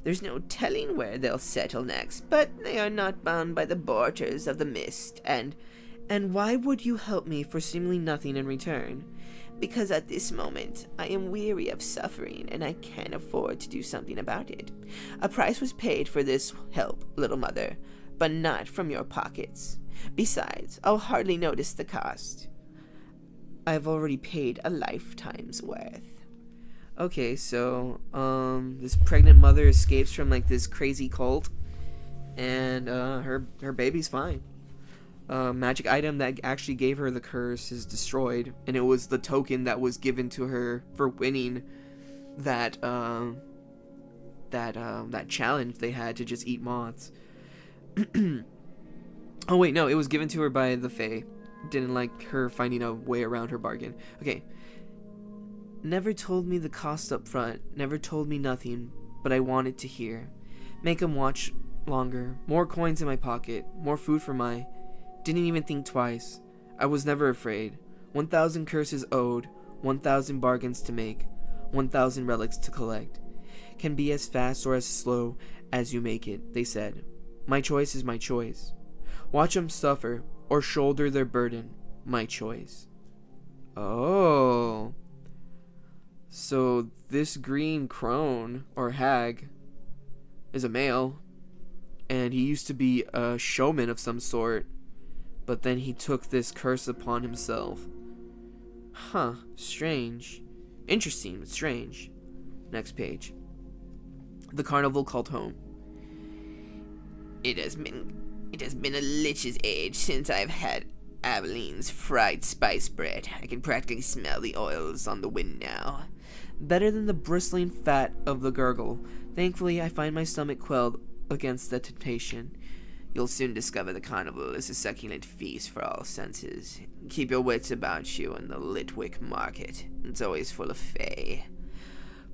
There's no telling where they'll settle next, but they are not bound by the borders of the mist, And why would you help me for seemingly nothing in return? because at this moment I am weary of suffering and I can't afford to do something about it. A price was paid for this help, little mother, but not from your pockets. Besides, I'll hardly notice the cost. I've already paid a lifetime's worth. Okay, so this pregnant mother escapes from like this crazy cult, and her baby's fine. Magic item that actually gave her the curse is destroyed, and it was the token that was given to her for winning that challenge they had to just eat moths. Oh wait, no, it was given to her by the Fae. Didn't like her finding a way around her bargain. Okay. Never told me the cost up front, never told me nothing, but I wanted to hear. Make 'em watch longer, more coins in my pocket, more food for my... Didn't even think twice. I was never afraid. 1,000 curses owed, 1,000 bargains to make, 1,000 relics to collect. Can be as fast or as slow as you make it, they said. My choice is my choice. Watch 'em suffer, or shoulder their burden. My choice. Oh. So this green crone, or hag, is a male, and he used to be a showman of some sort, but then he took this curse upon himself. Huh, strange. Interesting, but strange. Next page. The carnival called home. It has been a lich's age since I've had Aveline's fried spice bread. I can practically smell the oils on the wind now. Better than the bristling fat of the gurgle. Thankfully, I find my stomach quelled against the temptation. You'll soon discover the carnival is a succulent feast for all senses. Keep your wits about you in the Litwick market. It's always full of fae.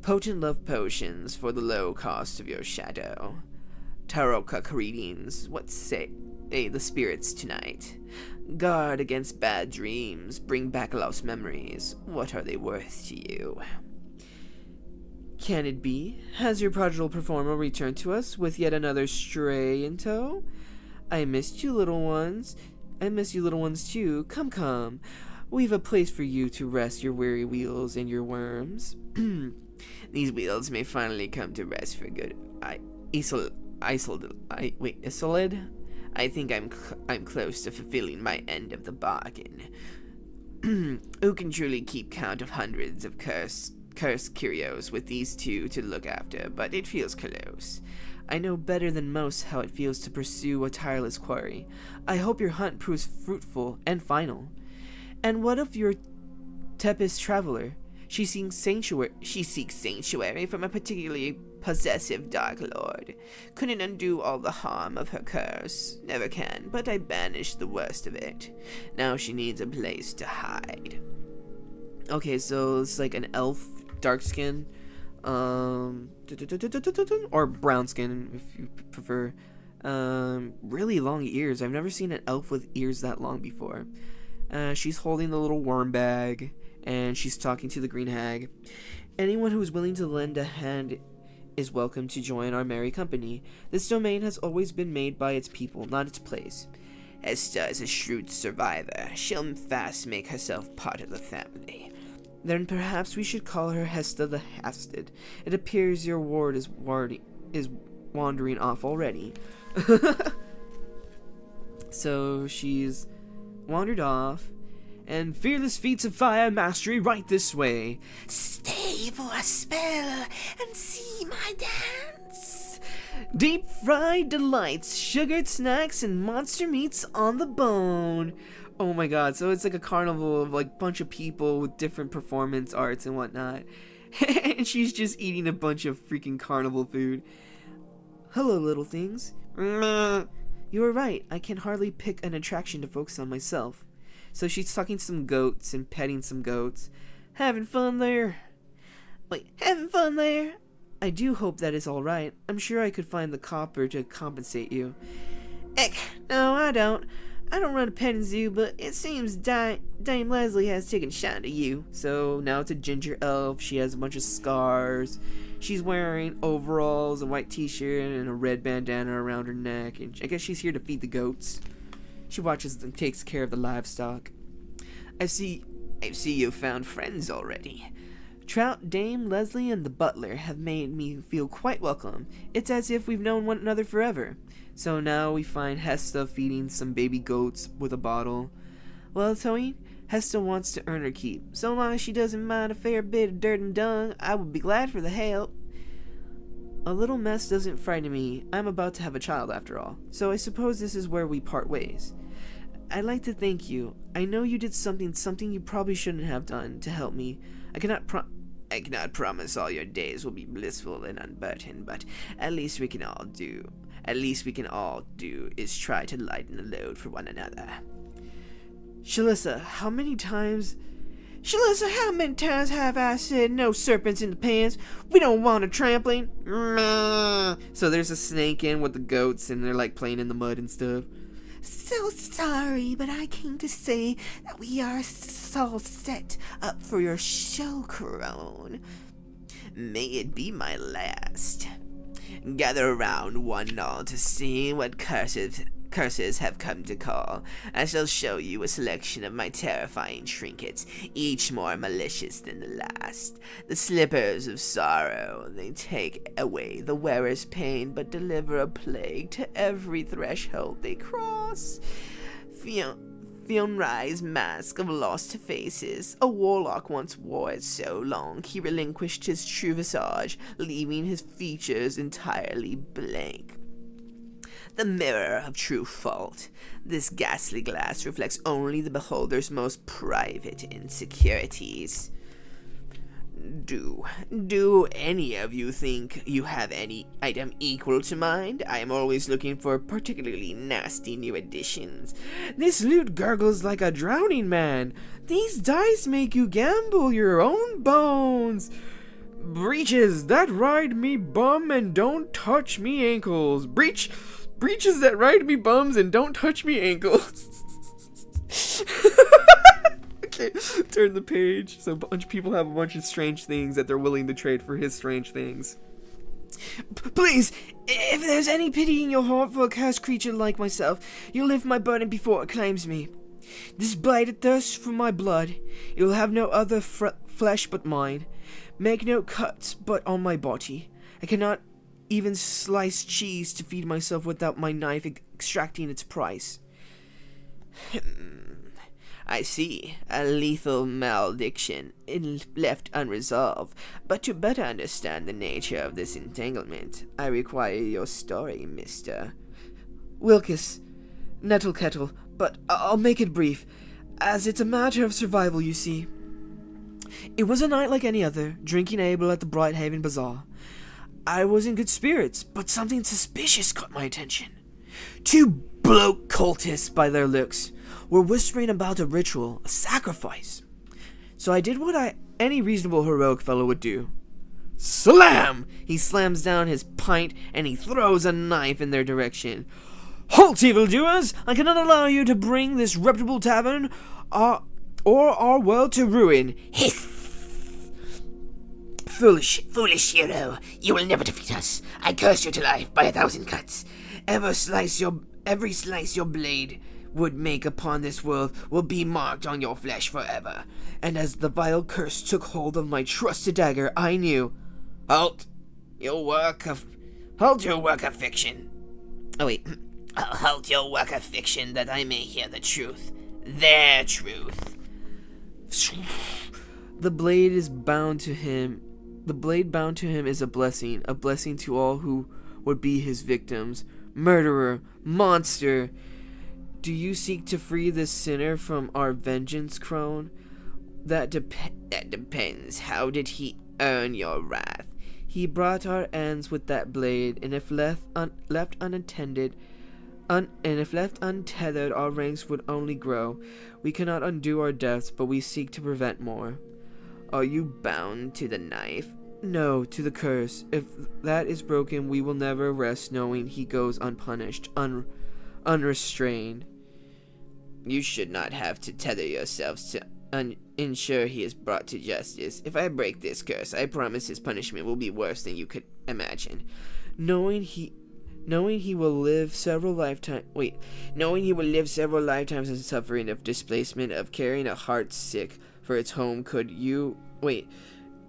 Potent love potions for the low cost of your shadow. Taroka greetings, what say the spirits tonight? Guard against bad dreams, bring back lost memories. What are they worth to you? Can it be? Has your prodigal performer returned to us with yet another stray in tow? I missed you, little ones. I miss you, little ones, too. Come, come. We've a place for you to rest your weary wheels and your worms. These wheels may finally come to rest for good. Isolde? I think I'm close to fulfilling my end of the bargain. Who can truly keep count of hundreds of cursed curios with these two to look after, but it feels close. I know better than most how it feels to pursue a tireless quarry. I hope your hunt proves fruitful and final. And what of your Tempest traveler? She seeks sanctuary from a particularly possessive Dark Lord. Couldn't undo all the harm of her curse. Never can, but I banished the worst of it. Now she needs a place to hide. Okay, so it's like an elf, dark skin, or brown skin if you prefer. Really long ears. I've never seen an elf with ears that long before. She's holding the little worm bag, and she's talking to the green hag. Anyone who is willing to lend a hand is welcome to join our merry company. This domain has always been made by its people, not its place. Hesta is a shrewd survivor. She'll fast make herself part of the family. Then perhaps we should call her Hesta the Hasted. It appears your ward is wandering off already. So she's wandered off, and fearless feats of fire mastery right this way. Stay for a spell and see my dance. Deep fried delights, sugared snacks, and monster meats on the bone. Oh my god, so it's like a carnival of like bunch of people with different performance arts and whatnot. And she's just eating a bunch of freaking carnival food. Hello, little things. You were right, I can hardly pick an attraction to focus on myself. So she's talking to some goats and petting some goats. Having fun there? Wait, having fun there? I do hope that is alright. I'm sure I could find the copper to compensate you. Eck, no, I don't. I don't run a petting zoo, but it seems Dame Leslie has taken a shine to you. So now it's a ginger elf. She has a bunch of scars. She's wearing overalls, a white t-shirt, and a red bandana around her neck, and I guess she's here to feed the goats. She watches and takes care of the livestock. I see you've found friends already. Trout, Dame, Leslie, and the butler have made me feel quite welcome. It's as if we've known one another forever. So now we find Hesta feeding some baby goats with a bottle. Well, Tony, Hesta wants to earn her keep. So long as she doesn't mind a fair bit of dirt and dung, I would be glad for the help. A little mess doesn't frighten me. I'm about to have a child after all. So I suppose this is where we part ways. I'd like to thank you. I know you did something you probably shouldn't have done to help me. I cannot promise all your days will be blissful and unburdened, but at least we can all do is try to lighten the load for one another. Shalissa, how many times have I said no serpents in the pens? We don't want a trampling. So there's a snake in with the goats, and they're like playing in the mud and stuff. So sorry, but I came to say that we are all set up for your show, Crone. May it be my last. Gather around one and all to see what curses have come to call. I shall show you a selection of my terrifying trinkets, each more malicious than the last. The slippers of sorrow, they take away the wearer's pain, but deliver a plague to every threshold they cross. Fionrai's mask of lost faces. A warlock once wore it so long he relinquished his true visage, leaving his features entirely blank. The mirror of true fault. This ghastly glass reflects only the beholder's most private insecurities. Do any of you think you have any item equal to mine? I am always looking for particularly nasty new additions. This loot gurgles like a drowning man. These dice make you gamble your own bones. Breeches that ride me bum and don't touch me ankles. Breeches that ride me bums and don't touch me ankles. Okay, turn the page. So a bunch of people have a bunch of strange things that they're willing to trade for his strange things. Please, if there's any pity in your heart for a cursed creature like myself, you'll lift my burden before it claims me. This blade thirsts for my blood. It will have no other flesh but mine. Make no cuts but on my body. I cannot even slice cheese to feed myself without my knife extracting its price. I see. A lethal malediction left unresolved. But to better understand the nature of this entanglement, I require your story, Mr. Wilkes, Nettle Kettle, but I'll make it brief, as it's a matter of survival, you see. It was a night like any other, drinking able at the Brighthaven Bazaar. I was in good spirits, but something suspicious caught my attention. Two bloke cultists, by their looks, were whispering about a ritual, a sacrifice. So I did what any reasonable heroic fellow would do. Slam! He slams down his pint and he throws a knife in their direction. Halt, evildoers! I cannot allow you to bring this reputable tavern or our world to ruin. Hiss! Foolish hero, you will never defeat us. I curse you to life by 1,000 cuts. Every slice your blade would make upon this world will be marked on your flesh forever. And as the vile curse took hold of my trusted dagger, I knew. Halt your work of fiction. Oh wait. Halt your work of fiction that I may hear the truth. Their truth. The blade is bound to him. The blade bound to him is a blessing to all who would be his victims. Murderer, monster! Do you seek to free this sinner from our vengeance, Crone? That depends. How did he earn your wrath? He brought our ends with that blade, and if left unattended, our ranks would only grow. We cannot undo our deaths, but we seek to prevent more. Are you bound to the knife? No, to the curse. If that is broken, we will never rest knowing he goes unpunished, unrestrained. You should not have to tether yourselves to ensure he is brought to justice. If I break this curse, I promise his punishment will be worse than you could imagine. Knowing he will live several lifetimes in suffering of displacement, of carrying a heart sick for its home, could you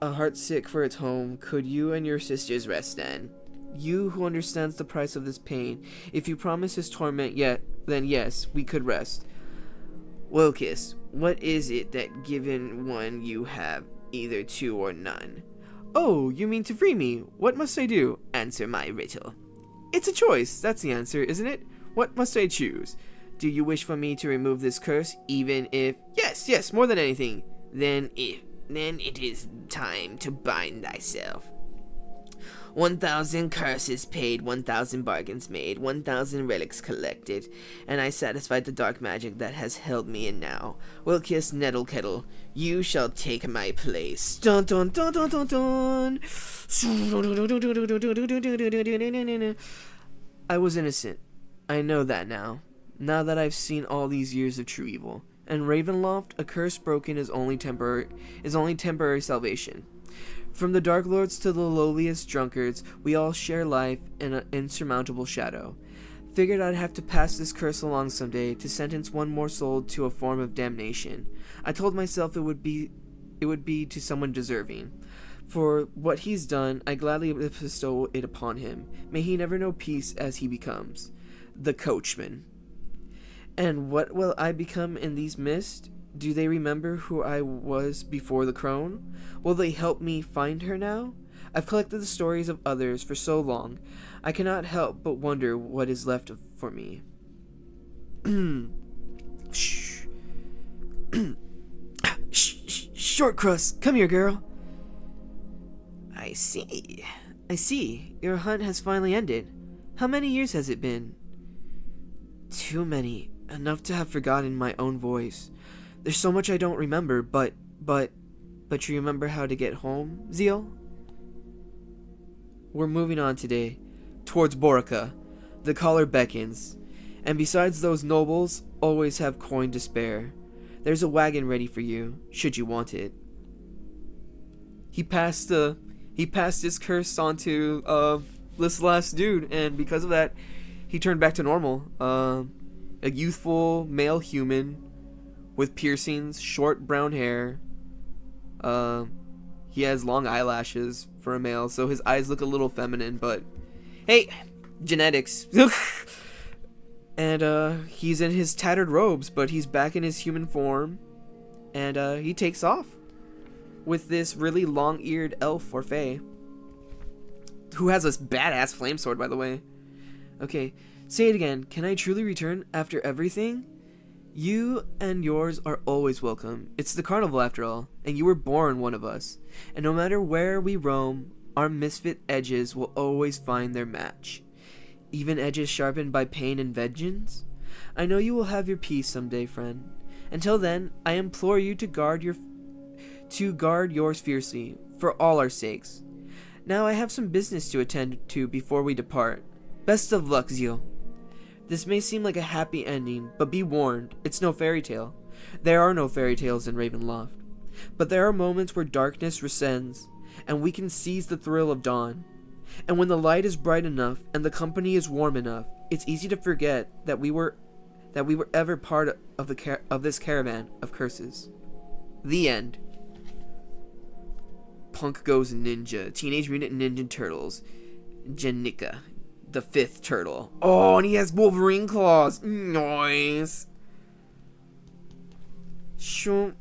and your sisters rest then? You who understands the price of this pain, if you promise his torment then yes, we could rest. Wilkes, what is it that given one you have either two or none? Oh, you mean to free me? What must I do? Answer my riddle. It's a choice, that's the answer, isn't it? What must I choose? Do you wish for me to remove this curse, even if... Yes, more than anything. Then it is time to bind thyself. 1,000 curses paid, 1,000 bargains made, 1,000 relics collected, and I satisfied the dark magic that has held me in now. Wilkes Nettlecettle, you shall take my place. Dun dun dun dun dun dun. I was innocent. I know that now. Now that I've seen all these years of true evil. And Ravenloft, a curse broken is only temporary salvation. From the Dark Lords to the lowliest drunkards, we all share life in an insurmountable shadow. Figured I'd have to pass this curse along someday to sentence one more soul to a form of damnation. I told myself it would be to someone deserving. For what he's done, I gladly bestow it upon him. May he never know peace as he becomes. The Coachman. And what will I become in these mists? Do they remember who I was before the crone? Will they help me find her now? I've collected the stories of others for so long. I cannot help but wonder what is left for me. Shh. Short Crust, come here, girl. I see. Your hunt has finally ended. How many years has it been? Too many. Enough to have forgotten my own voice. There's so much I don't remember, but you remember how to get home, Zeal? We're moving on today, towards Borica. The caller beckons, and besides those nobles, always have coin to spare. There's a wagon ready for you, should you want it. He passed his curse on to this last dude, and because of that, he turned back to normal. A youthful male human with piercings, short brown hair. He has long eyelashes for a male, so his eyes look a little feminine, but hey, genetics. And he's in his tattered robes, but he's back in his human form, and he takes off with this really long-eared elf or fae, who has this badass flame sword, by the way. Okay, say it again. Can I truly return after everything? You and yours are always welcome. It's the carnival after all, and you were born one of us. And no matter where we roam, our misfit edges will always find their match. Even edges sharpened by pain and vengeance? I know you will have your peace someday, friend. Until then, I implore you to guard yours fiercely, for all our sakes. Now I have some business to attend to before we depart. Best of luck, Zeal. This may seem like a happy ending, but be warned, it's no fairy tale. There are no fairy tales in Ravenloft. But there are moments where darkness rescinds, and we can seize the thrill of dawn. And when the light is bright enough and the company is warm enough, it's easy to forget that we were ever part of this caravan of curses. The end. Punk Goes Ninja, Teenage Mutant Ninja Turtles, Janica, the 5th turtle. Oh, and he has Wolverine claws. Nice. Shoot.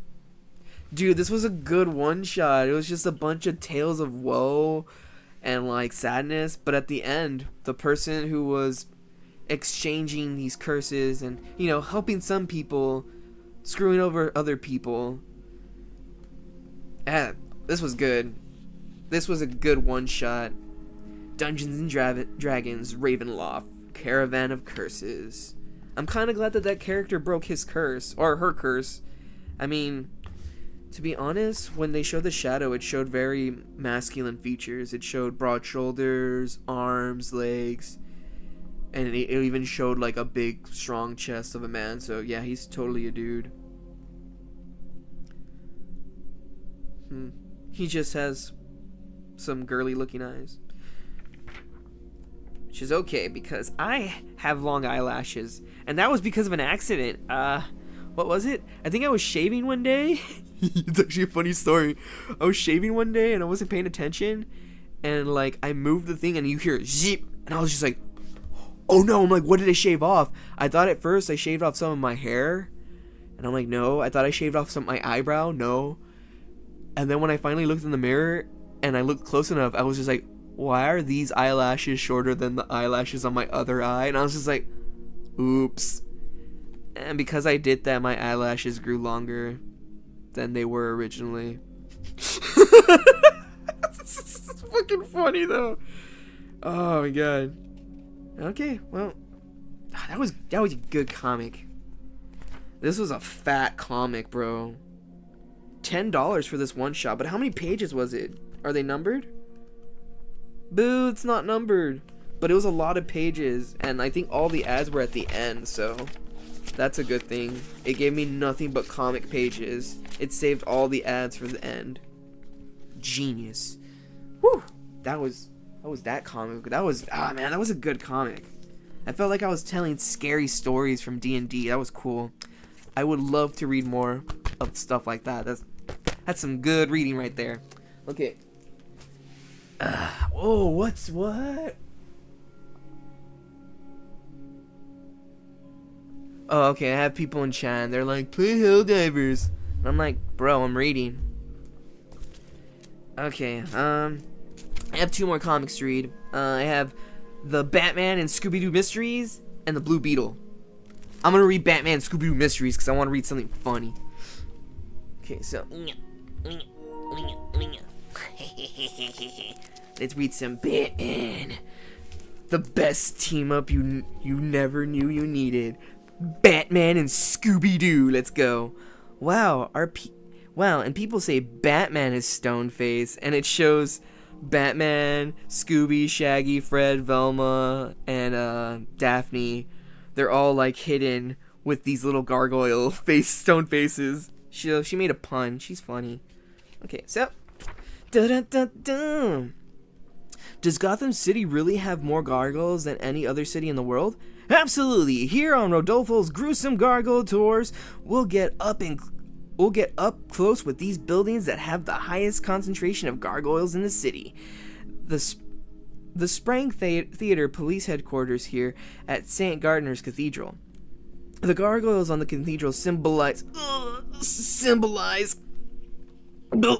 Dude, this was a good one shot. It was just a bunch of tales of woe and like sadness, but at the end, the person who was exchanging these curses and, helping some people, screwing over other people. This was good. This was a good one shot. Dungeons and Dragons, Ravenloft, Caravan of Curses. I'm kind of glad that character broke his curse, or her curse. I mean, to be honest, when they showed the shadow, it showed very masculine features. It showed broad shoulders, arms, legs, and it even showed like a big, strong chest of a man. So yeah, he's totally a dude. He just has some girly looking eyes. Which is okay because I have long eyelashes, and that was because of an accident. What was it? I think I was shaving one day. It's actually a funny story. I was shaving one day and I wasn't paying attention, and like I moved the thing and you hear zip, and I was just like, oh no, I'm like, what did I shave off? I thought at first I shaved off some of my hair, and I'm like, no. I thought I shaved off some of my eyebrow, no. And then when I finally looked in the mirror and I looked close enough, I was just like, why are these eyelashes shorter than the eyelashes on my other eye? And I was just like, oops. And because I did that, my eyelashes grew longer than they were originally. It's fucking funny though. Oh my god. Okay, well, that was a good comic. This was a fat comic, bro. $10 for this one shot, but how many pages was it? Are they numbered? Boo, it's not numbered. But it was a lot of pages, and I think all the ads were at the end, so that's a good thing. It gave me nothing but comic pages. It saved all the ads for the end. Genius. Whew. That was that comic. That was, man, that was a good comic. I felt like I was telling scary stories from D&D. That was cool. I would love to read more of stuff like that. That's some good reading right there. Okay. Whoa, what? Oh, okay, I have people in chat and they're like, play Helldivers. And I'm like, bro, I'm reading. Okay, I have 2 more comics to read. I have the Batman and Scooby-Doo Mysteries and the Blue Beetle. I'm gonna read Batman and Scooby-Doo Mysteries because I want to read something funny. Okay, so let's read some Batman. The best team up you never knew you needed. Batman and Scooby-Doo. Let's go. Wow, and people say Batman is stone face, and it shows Batman, Scooby, Shaggy, Fred, Velma, and Daphne. They're all like hidden with these little gargoyle stone faces. She made a pun. She's funny. Okay, so does Gotham City really have more gargoyles than any other city in the world? Absolutely. Here on Rodolfo's Gruesome Gargoyle Tours, we'll get up close with these buildings that have the highest concentration of gargoyles in the city. The Sprang Theater Police Headquarters here at St. Gardner's Cathedral. The gargoyles on the cathedral symbolize. What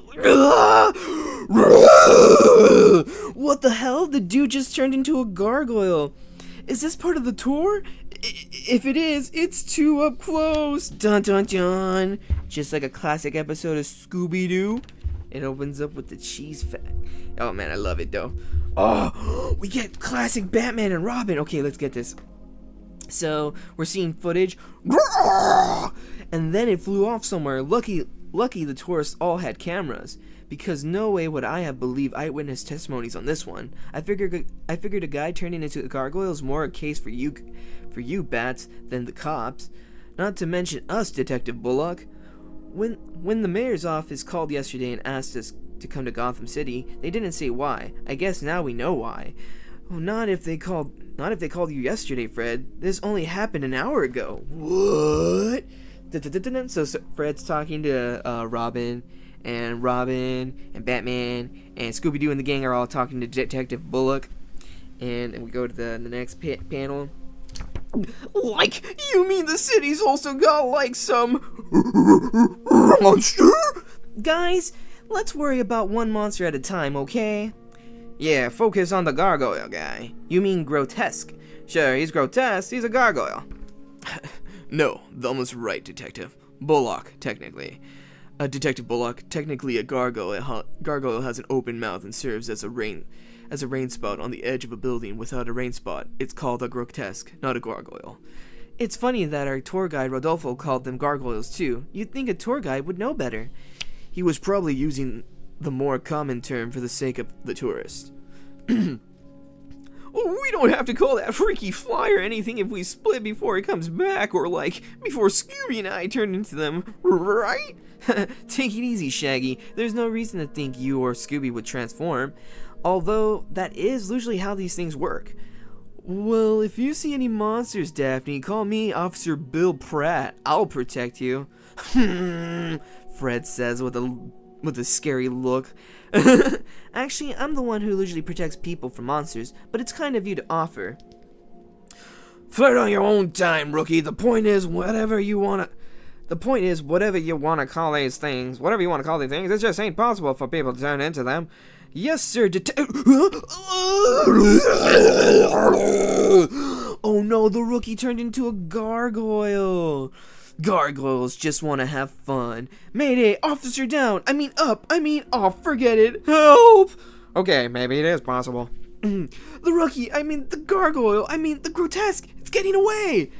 the hell? The dude just turned into a gargoyle. Is this part of the tour? If it is, it's too up close. Dun dun dun. Just like a classic episode of Scooby-Doo. It opens up with the cheese fact. Oh man, I love it though. Oh, we get classic Batman and Robin. Okay, let's get this. So we're seeing footage, and then it flew off somewhere. Lucky the tourists all had cameras, because no way would I have believed eyewitness testimonies on this one. I figured a guy turning into a gargoyle is more a case for you bats than the cops. Not to mention us, Detective Bullock. When the mayor's office called yesterday and asked us to come to Gotham City, they didn't say why. I guess now we know why. Oh, not if they called you yesterday, Fred. This only happened an hour ago. What? So Fred's talking to Robin and Batman and Scooby-Doo and the gang are all talking to Detective Bullock. And we go to the next panel. Like, you mean the city's also got like some monster? Guys, let's worry about one monster at a time, okay? Yeah, focus on the gargoyle guy. You mean grotesque? Sure, he's grotesque, he's a gargoyle. No, Velma's right, Detective. Bullock, technically. Detective Bullock, technically a gargoyle. Gargoyle has an open mouth and serves as a rain spot on the edge of a building without a rain spot. It's called a grotesque, not a gargoyle. It's funny that our tour guide Rodolfo called them gargoyles too. You'd think a tour guide would know better. He was probably using the more common term for the sake of the tourist. We don't have to call that freaky fly or anything if we split before he comes back, or like, before Scooby and I turn into them, right? Take it easy, Shaggy. There's no reason to think you or Scooby would transform, although that is usually how these things work. Well, if you see any monsters, Daphne, call me Officer Bill Pratt. I'll protect you. Fred says with a scary look. Actually, I'm the one who usually protects people from monsters, but it's kind of you to offer. Fight on your own time, rookie. The point is, whatever you want to call these things, it just ain't possible for people to turn into them. Yes, sir, Oh no, the rookie turned into a gargoyle. Gargoyles just want to have fun. Mayday, officer down. I mean up. I mean off. Forget it. Help. Okay, maybe it is possible. The rookie, the gargoyle, the grotesque. It's getting away.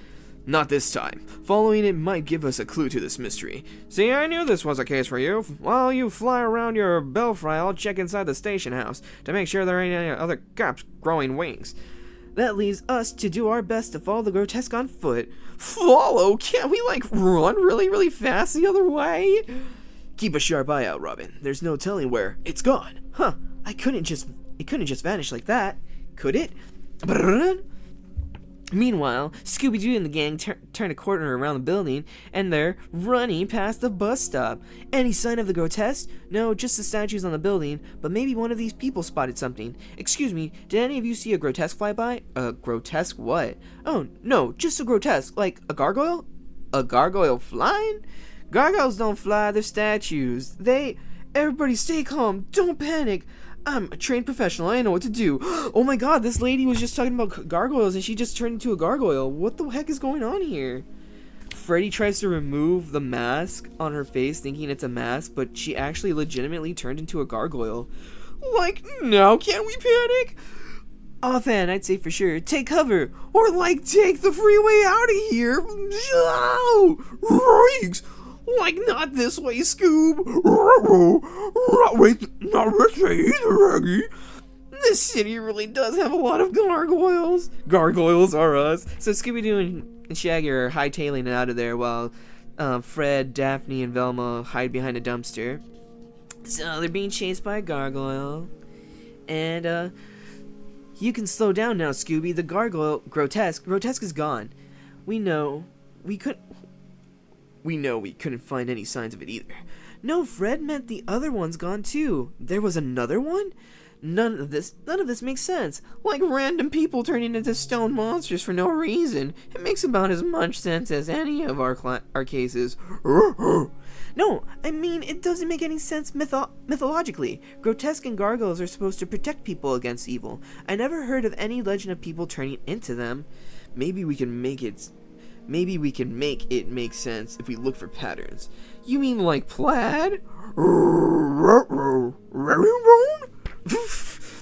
Not this time. Following it might give us a clue to this mystery. See, I knew this was a case for you. While you fly around your belfry, I'll check inside the station house to make sure there ain't any other cops growing wings. That leaves us to do our best to follow the grotesque on foot. Follow? Can't we, run really, really fast the other way? Keep a sharp eye out, Robin. There's no telling where it's gone. Huh. It couldn't just vanish like that, could it? Meanwhile, Scooby-Doo and the gang turn a corner around the building, and they're running past the bus stop. Any sign of the grotesque? No, just the statues on the building, but maybe one of these people spotted something. Excuse me, did any of you see a grotesque fly by? A grotesque what? Oh, no, just a grotesque, like a gargoyle? A gargoyle flying? Gargoyles don't fly, they're statues. Everybody stay calm, don't panic. I'm a trained professional, I know what to do. Oh my god, this lady was just talking about gargoyles and she just turned into a gargoyle. What the heck is going on here? Freddy tries to remove the mask on her face thinking it's a mask, but she actually legitimately turned into a gargoyle. Now can't we panic? Offhand, I'd say for sure, take cover. Or take the freeway out of here. Yikes! Not this way, Scoob. Wait, not this way either, Aggie. This city really does have a lot of gargoyles. Gargoyles are us. So Scooby-Doo and Shaggy are hightailing it out of there while Fred, Daphne, and Velma hide behind a dumpster. So they're being chased by a gargoyle. And, you can slow down now, Scooby. The gargoyle, Grotesque is gone. We know we couldn't find any signs of it either. No, Fred meant the other one's gone too. There was another one? None of this makes sense. Like random people turning into stone monsters for no reason. It makes about as much sense as any of our cases. No, it doesn't make any sense mythologically. Grotesque and gargoyles are supposed to protect people against evil. I never heard of any legend of people turning into them. Maybe we can make it make sense if we look for patterns. You mean like plaid?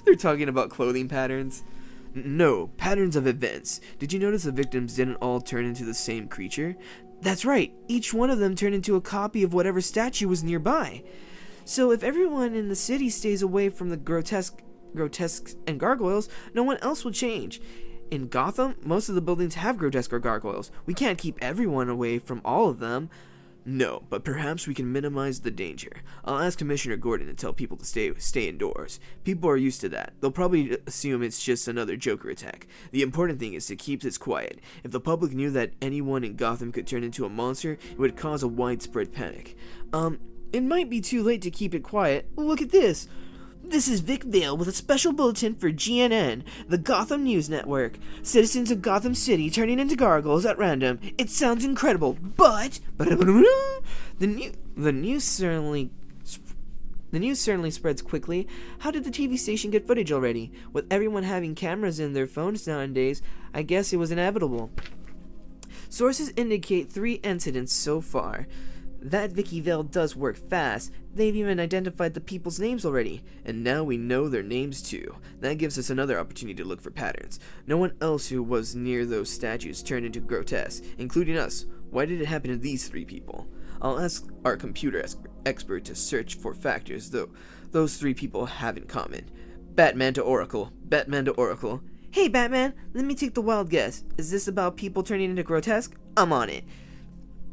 They're talking about clothing patterns. No, patterns of events. Did you notice the victims didn't all turn into the same creature? That's right, each one of them turned into a copy of whatever statue was nearby. So if everyone in the city stays away from the grotesques and gargoyles, no one else will change. In Gotham, most of the buildings have grotesque or gargoyles. We can't keep everyone away from all of them. No, but perhaps we can minimize the danger. I'll ask Commissioner Gordon to tell people to stay indoors. People are used to that. They'll probably assume it's just another Joker attack. The important thing is to keep this quiet. If the public knew that anyone in Gotham could turn into a monster, it would cause a widespread panic. It might be too late to keep it quiet. Look at this. This is Vic Vale with a special bulletin for GNN, the Gotham News Network. Citizens of Gotham City turning into gargoyles at random. It sounds incredible, but the news certainly spreads quickly. How did the TV station get footage already? With everyone having cameras in their phones nowadays, I guess it was inevitable. Sources indicate 3 incidents so far. That Vicky Vale does work fast. They've even identified the people's names already, and now we know their names too. That gives us another opportunity to look for patterns. No one else who was near those statues turned into grotesque, including us. Why did it happen to these 3 people? I'll ask our computer expert to search for factors those 3 people have in common. Batman to Oracle. Hey, Batman, let me take the wild guess. Is this about people turning into grotesque? I'm on it.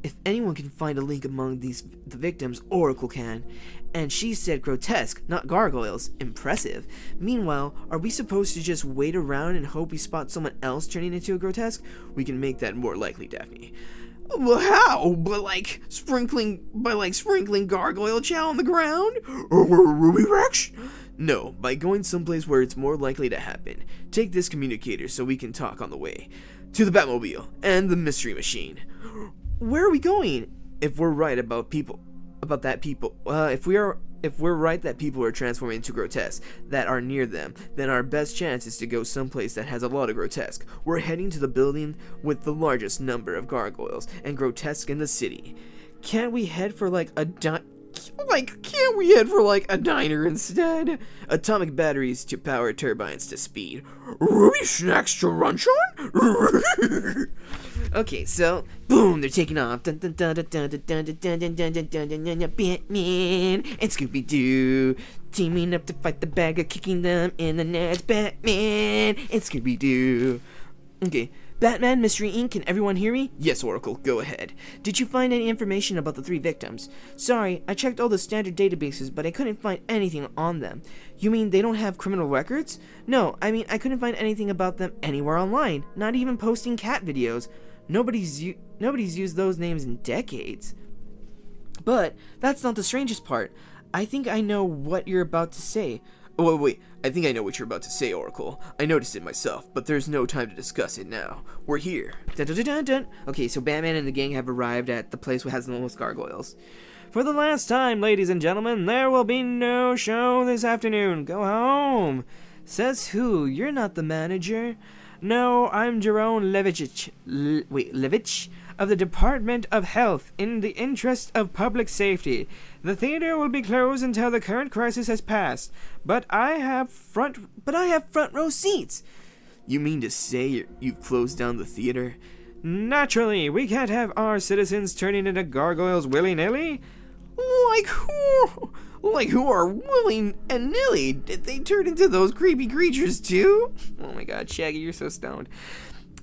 If anyone can find a link among the victims, Oracle can. And she said grotesque, not gargoyles. Impressive. Meanwhile, are we supposed to just wait around and hope we spot someone else turning into a grotesque? We can make that more likely, Daphne. Well, how? By sprinkling gargoyle chow on the ground? Or Ruby Rex? No, by going someplace where it's more likely to happen. Take this communicator so we can talk on the way. To the Batmobile and the Mystery Machine. Where are we going? If we're right if we're right that people are transforming into grotesque that are near them, then our best chance is to go someplace that has a lot of grotesque. We're heading to the building with the largest number of gargoyles and grotesque in the city. Can't we head for a diner instead? Atomic batteries to power turbines to speed. Ruby snacks to lunch on? Okay, so boom, they're taking off. Dun, dun, dun, dun, dun, dun, dun, dun, dun, dun, dun, dun, dun, dun. Batman and Scooby-Doo teaming up to fight the bad guy, kicking them in the nuts. Batman and Scooby-Doo. Okay, Batman, Mystery Inc., can everyone hear me? Yes, Oracle, go ahead. Did you find any information about the 3 victims? Sorry, I checked all the standard databases, but I couldn't find anything on them. You mean they don't have criminal records? No, I mean I couldn't find anything about them anywhere online, not even posting cat videos. Nobody's used those names in decades. But that's not the strangest part. I think I know what you're about to say. Oh, wait, I think I know what you're about to say, Oracle. I noticed it myself, but there's no time to discuss it now. We're here. Dun, dun, dun, dun, dun. Okay, so Batman and the gang have arrived at the place that has the most gargoyles. For the last time, ladies and gentlemen, there will be no show this afternoon. Go home. Says who? You're not the manager. No, I'm Jerome Levitch of the Department of Health. In the interest of public safety, the theater will be closed until the current crisis has passed. But I have front row seats. You mean to say you've closed down the theater? Naturally, we can't have our citizens turning into gargoyles willy-nilly. Like who are willy and nilly? Did they turn into those creepy creatures too? Oh my god, Shaggy, you're so stoned.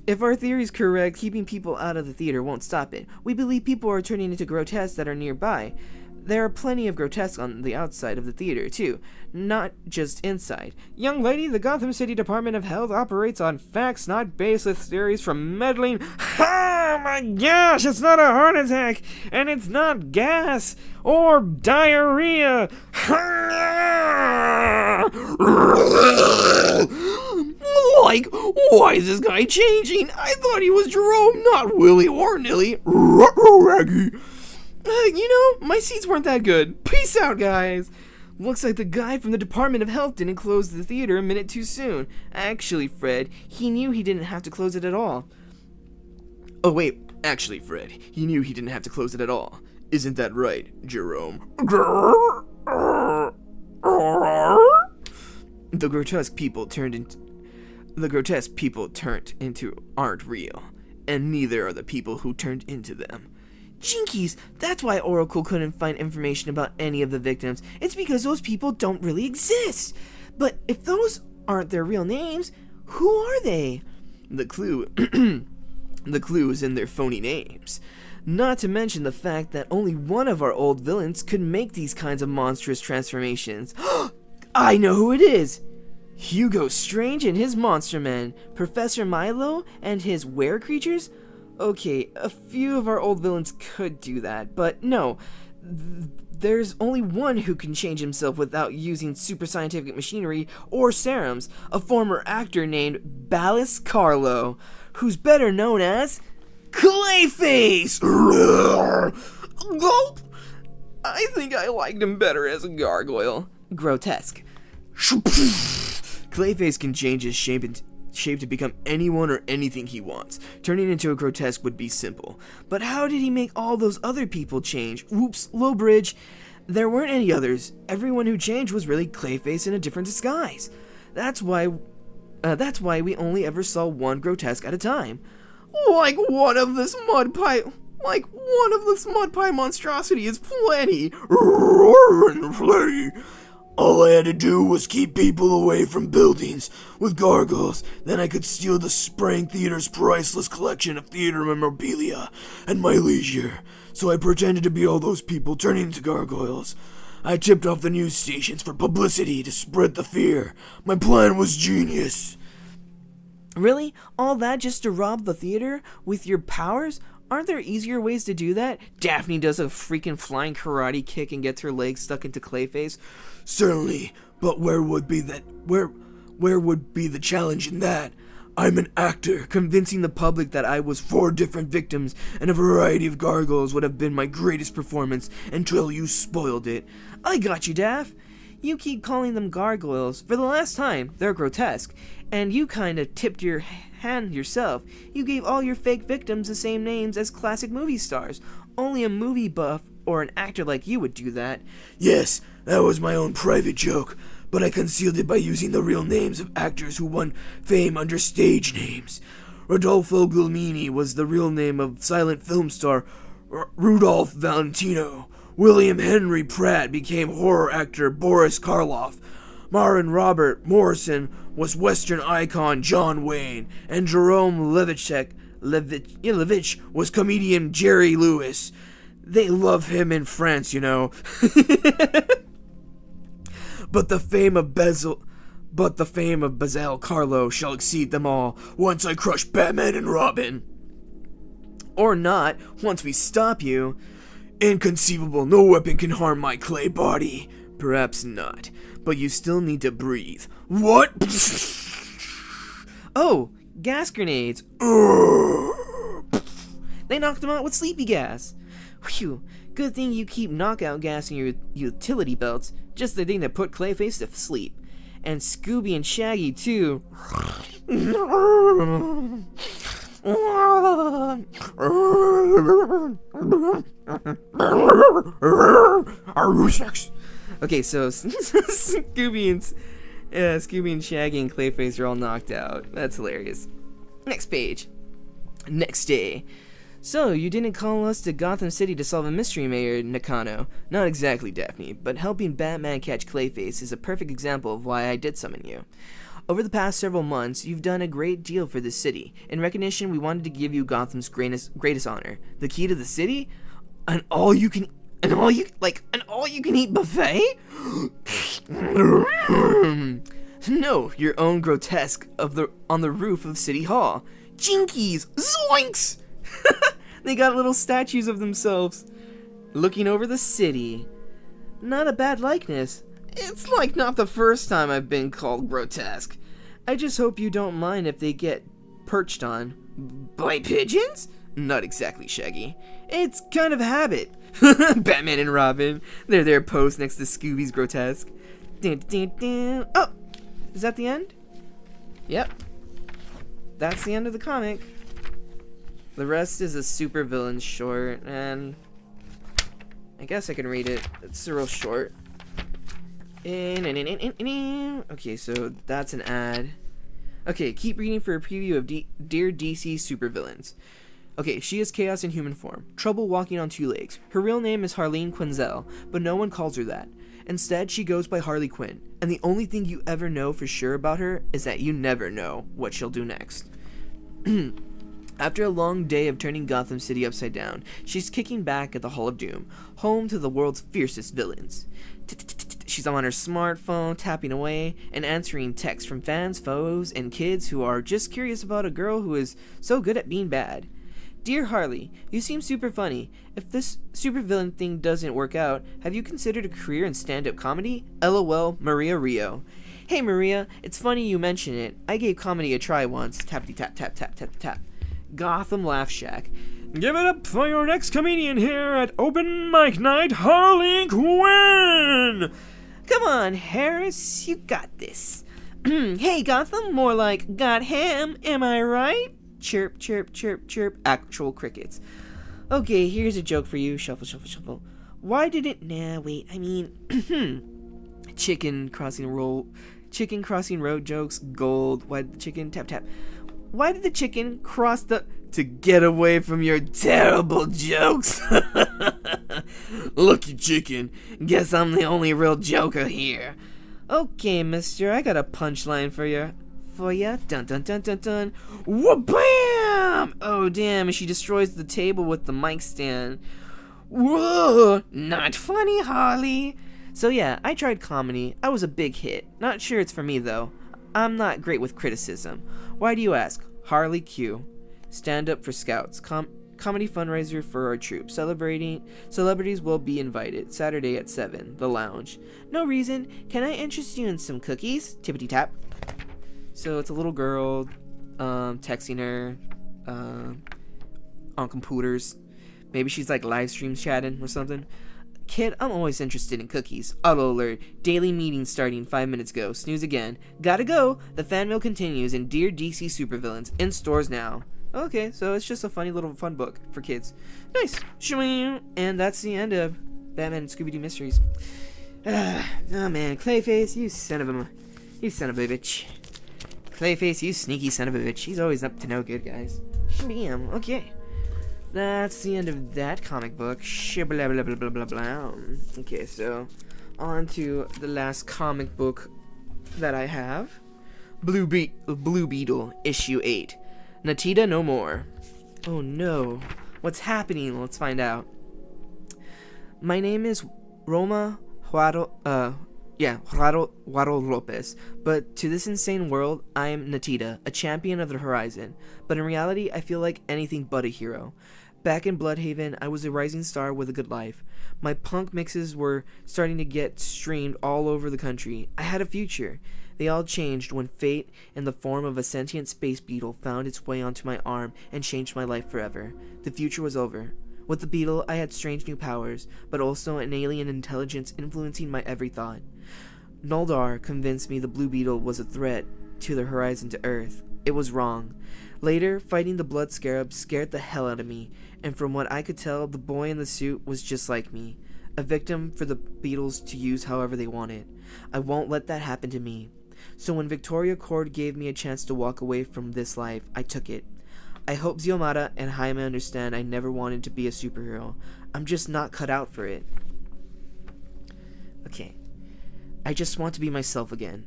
If our theory is correct, keeping people out of the theater won't stop it. We believe people are turning into grotesques that are nearby. There are plenty of grotesques on the outside of the theater, too, not just inside. Young lady, the Gotham City Department of Health operates on facts, not baseless theories from meddling. Oh my gosh, it's not a heart attack, and it's not gas or diarrhea. Like, why is this guy changing? I thought he was Jerome, not Willie or Nilly. Raggy. My seats weren't that good. Peace out, guys. Looks like the guy from the Department of Health didn't close the theater a minute too soon. Actually, Fred, he knew he didn't have to close it at all. Oh, wait. Actually, Fred, he knew he didn't have to close it at all. Isn't that right, Jerome? The grotesque people turned into aren't real, and neither are the people who turned into them. Jinkies, that's why Oracle couldn't find information about any of the victims. It's because those people don't really exist. But if those aren't their real names, who are they? The clue is in their phony names. Not to mention the fact that only one of our old villains could make these kinds of monstrous transformations. I know who it is! Hugo Strange and his Monster Men, Professor Milo and his Were Creatures? Okay, a few of our old villains could do that, but no. There's only one who can change himself without using super scientific machinery or serums, a former actor named Ballas Carlo, who's better known as Clayface! Gulp! I think I liked him better as a gargoyle. Grotesque. Clayface can change his shape to become anyone or anything he wants. Turning into a grotesque would be simple. But how did he make all those other people change? Whoops, low bridge. There weren't any others. Everyone who changed was really Clayface in a different disguise. That's why we only ever saw one grotesque at a time. Like one of this mud pie monstrosity is plenty. All I had to do was keep people away from buildings with gargoyles. Then I could steal the Sprang Theater's priceless collection of theater memorabilia at my leisure. So I pretended to be all those people turning into gargoyles. I tipped off the news stations for publicity to spread the fear. My plan was genius. Really? All that just to rob the theater with your powers? Aren't there easier ways to do that? Daphne does a freaking flying karate kick and gets her leg stuck into Clayface. Certainly, but where would be the challenge in that? I'm an actor. Convincing the public that I was 4 different victims and a variety of gargoyles would have been my greatest performance until you spoiled it. I got you, Daph. You keep calling them gargoyles. For the last time, they're grotesque. And you kinda tipped your hand yourself. You gave all your fake victims the same names as classic movie stars. Only a movie buff or an actor like you would do that. Yes, that was my own private joke, but I concealed it by using the real names of actors who won fame under stage names. Rodolfo Guglielmini was the real name of silent film star Rudolph Valentino. William Henry Pratt became horror actor Boris Karloff. Marin Robert Morrison was Western icon John Wayne, and Jerome Levitch was comedian Jerry Lewis. They love him in France, you know. But the fame of Basil Carlo shall exceed them all once I crush Batman and Robin. Or not, once we stop you. Inconceivable, no weapon can harm my clay body. Perhaps not, but you still need to breathe. What? Oh, gas grenades. They knocked him out with sleepy gas. Phew, good thing you keep knockout gas in your utility belts. Just the thing to put Clayface to sleep. And Scooby and Shaggy, too. Okay, so Scooby and Shaggy and Clayface are all knocked out. That's hilarious. Next page. Next day. So, you didn't call us to Gotham City to solve a mystery, Mayor Nakano. Not exactly, Daphne, but helping Batman catch Clayface is a perfect example of why I did summon you. Over the past several months, you've done a great deal for the city. In recognition, we wanted to give you Gotham's greatest honor. The key to the city? An all-you-can-eat buffet? No, your own grotesque on the roof of City Hall. Jinkies! Zoinks! They got little statues of themselves looking over the city. Not a bad likeness. It's like not the first time I've been called grotesque. I just hope you don't mind if they get perched on. By pigeons? Not exactly, Shaggy. It's kind of habit. Batman and Robin. They're there posed next to Scooby's grotesque. Oh! Is that the end? Yep. That's the end of the comic. The rest is a supervillain short, and I guess I can read it. It's a real short. Okay, so that's an ad. Okay, keep reading for a preview of Dear DC Supervillains. Okay, she has chaos in human form, trouble walking on 2 legs. Her real name is Harleen Quinzel, but no one calls her that. Instead, she goes by Harley Quinn, and the only thing you ever know for sure about her is that you never know what she'll do next. After a long day of turning Gotham City upside down, she's kicking back at the Hall of Doom, home to the world's fiercest villains. She's on her smartphone, tapping away, and answering texts from fans, foes, and kids who are just curious about a girl who is so good at being bad. Dear Harley, you seem super funny. If this supervillain thing doesn't work out, have you considered a career in stand-up comedy? LOL, Maria Rio. Hey Maria, it's funny you mention it. I gave comedy a try once. Tappity tap tap tap tap tap. Gotham Laugh Shack. Give it up for your next comedian here at Open Mic Night, Harley Quinn! Come on, Harris, you got this. Hey Gotham, more like got ham, am I right? Chirp, chirp, chirp, chirp. Actual crickets. Okay, here's a joke for you. Shuffle, shuffle, shuffle. Why did it... Nah, wait, I mean... Chicken crossing road jokes. Gold. Why did the chicken... Tap, tap. Why did the chicken cross the... To get away from your terrible jokes. Lucky chicken. Guess I'm the only real joker here. Okay, mister, I got a punchline for you. Dun dun dun dun dun. Wha-bam! Oh, damn, she destroys the table with the mic stand. Whoa! Not funny, Harley. So yeah, I tried comedy. I was a big hit. Not sure it's for me, though. I'm not great with criticism. Why do you ask? Harley Q. Stand up for Scouts. Comedy fundraiser for our troop. Celebrities will be invited. Saturday at 7. The Lounge. No reason. Can I interest you in some cookies? Tippity tap. So it's a little girl texting her on computers. Maybe she's like live stream chatting or something. Kid, I'm always interested in cookies. Auto alert. Daily meeting starting 5 minutes ago. Snooze again. Gotta go. The fan mail continues in Dear DC Supervillains. In stores now. Okay, so it's just a funny little fun book for kids. Nice. And that's the end of Batman and Scooby-Doo Mysteries. Oh man, Clayface, you son of a bitch. Clayface, you sneaky son of a bitch. He's always up to no good, guys. Shabam. Okay. That's the end of that comic book. Blah, blah, blah, blah, blah, blah. Okay, so on to the last comic book that I have. Blue Beetle, issue 8. Natita no more. Oh no. What's happening? Let's find out. My name is Roma Juaro Lopez, but to this insane world, I am Natita, a champion of the horizon. But in reality, I feel like anything but a hero. Back in Bloodhaven, I was a rising star with a good life. My punk mixes were starting to get streamed all over the country. I had a future. They all changed when fate, in the form of a sentient space beetle, found its way onto my arm and changed my life forever. The future was over. With the beetle, I had strange new powers, but also an alien intelligence influencing my every thought. Noldar convinced me the Blue Beetle was a threat to the horizon to Earth. It was wrong. Later, fighting the Blood Scarab scared the hell out of me, and from what I could tell, the boy in the suit was just like me, a victim for the beetles to use however they wanted. I won't let that happen to me. So when Victoria Cord gave me a chance to walk away from this life, I took it. I hope Xiomara and Jaime understand I never wanted to be a superhero. I'm just not cut out for it. Okay. I just want to be myself again.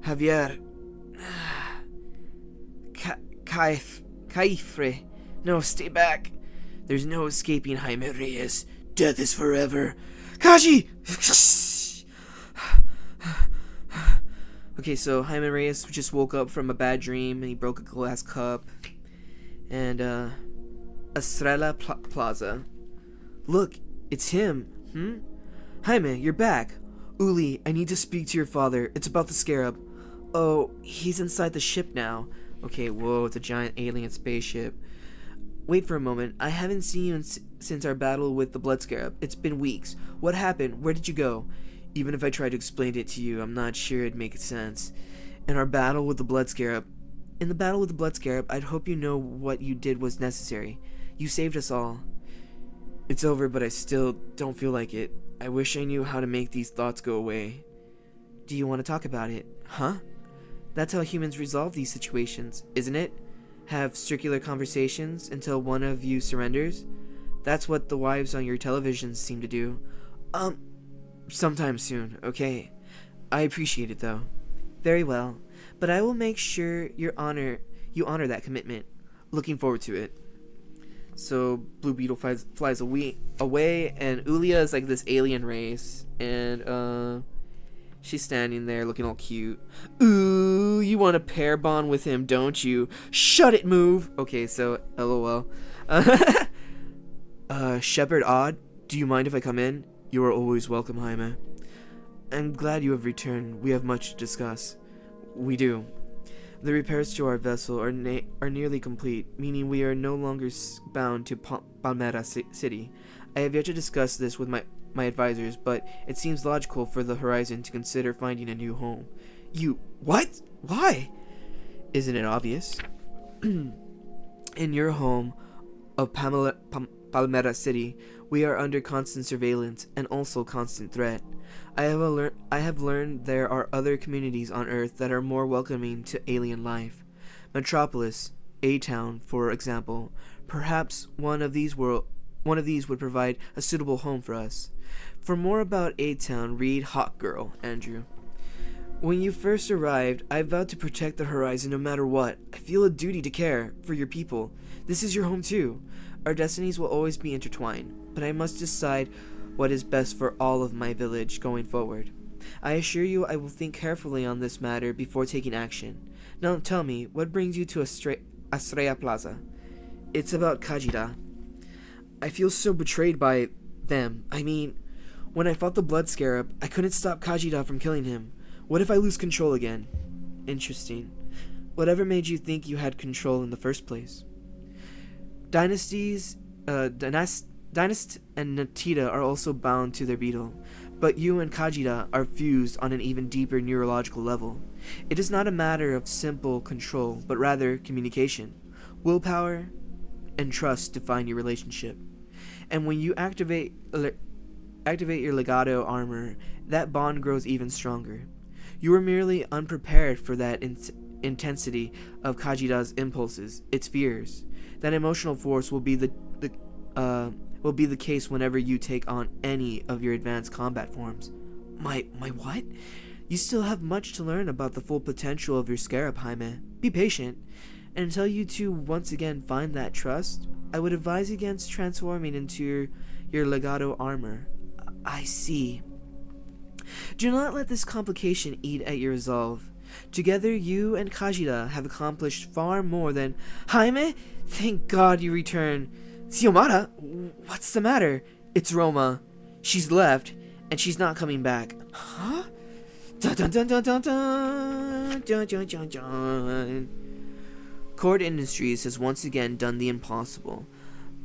Javier. Caifre. No, stay back. There's no escaping Jaime Reyes. Death is forever. Kaji! Okay, so Jaime Reyes just woke up from a bad dream and he broke a glass cup. And, Estrella Plaza. Look, it's him. Jaime, you're back. Uli, I need to speak to your father. It's about the scarab. Oh, he's inside the ship now. Okay, whoa, it's a giant alien spaceship. Wait for a moment. I haven't seen you since our battle with the Blood Scarab. It's been weeks. What happened? Where did you go? Even if I tried to explain it to you, I'm not sure it'd make sense. In the battle with the Blood Scarab, I'd hope you know what you did was necessary. You saved us all. It's over, but I still don't feel like it. I wish I knew how to make these thoughts go away. Do you want to talk about it? Huh? That's how humans resolve these situations, isn't it? Have circular conversations until one of you surrenders? That's what the wives on your televisions seem to do. Sometime soon, okay? I appreciate it, though. Very well, but I will make sure you honor that commitment. Looking forward to it. So Blue Beetle flies away, and Ulia is like this alien race, and she's standing there looking all cute. Ooh, you want to pair bond with him, don't you? Shut it, move. Okay, so LOL. Shepherd Odd, do you mind if I come in? You are always welcome, Jaime. I'm glad you have returned. We have much to discuss. We do. The repairs to our vessel are nearly complete, meaning we are no longer bound to Palmera City. I have yet to discuss this with my advisors, but it seems logical for the Horizon to consider finding a new home. You... what? Why? Isn't it obvious? In your home of Palmera City, we are under constant surveillance and also constant threat. I have learned there are other communities on Earth that are more welcoming to alien life. Metropolis, A-Town, for example, Perhaps one of these would provide a suitable home for us. For more about A-Town, read Hawk Girl, Andrew. When you first arrived, I vowed to protect the horizon no matter what. I feel a duty to care for your people. This is your home too. Our destinies will always be intertwined, but I must decide what is best for all of my village going forward. I assure you I will think carefully on this matter before taking action. Now tell me, what brings you to Estrella Plaza? It's about Kajira. I feel so betrayed by them. I mean, when I fought the Blood Scarab, I couldn't stop Kajira from killing him. What if I lose control again? Interesting. Whatever made you think you had control in the first place? Dynast and Natita are also bound to their beetle, but you and Kajira are fused on an even deeper neurological level. It is not a matter of simple control, but rather communication, willpower, and trust define your relationship. And when you activate your legato armor, that bond grows even stronger. You are merely unprepared for that intensity of Kajira's impulses, its fears. That emotional force will be the case whenever you take on any of your advanced combat forms. My what? You still have much to learn about the full potential of your scarab, Jaime. Be patient. And until you two once again find that trust, I would advise against transforming into your legato armor. I see. Do not let this complication eat at your resolve. Together, you and Kajira have accomplished far more than... Jaime? Thank God you returned. Xiomara? What's the matter? It's Roma. She's left, and she's not coming back. Huh? Dun dun dun dun dun dun dun dun dun dun. Cord Industries has once again done the impossible.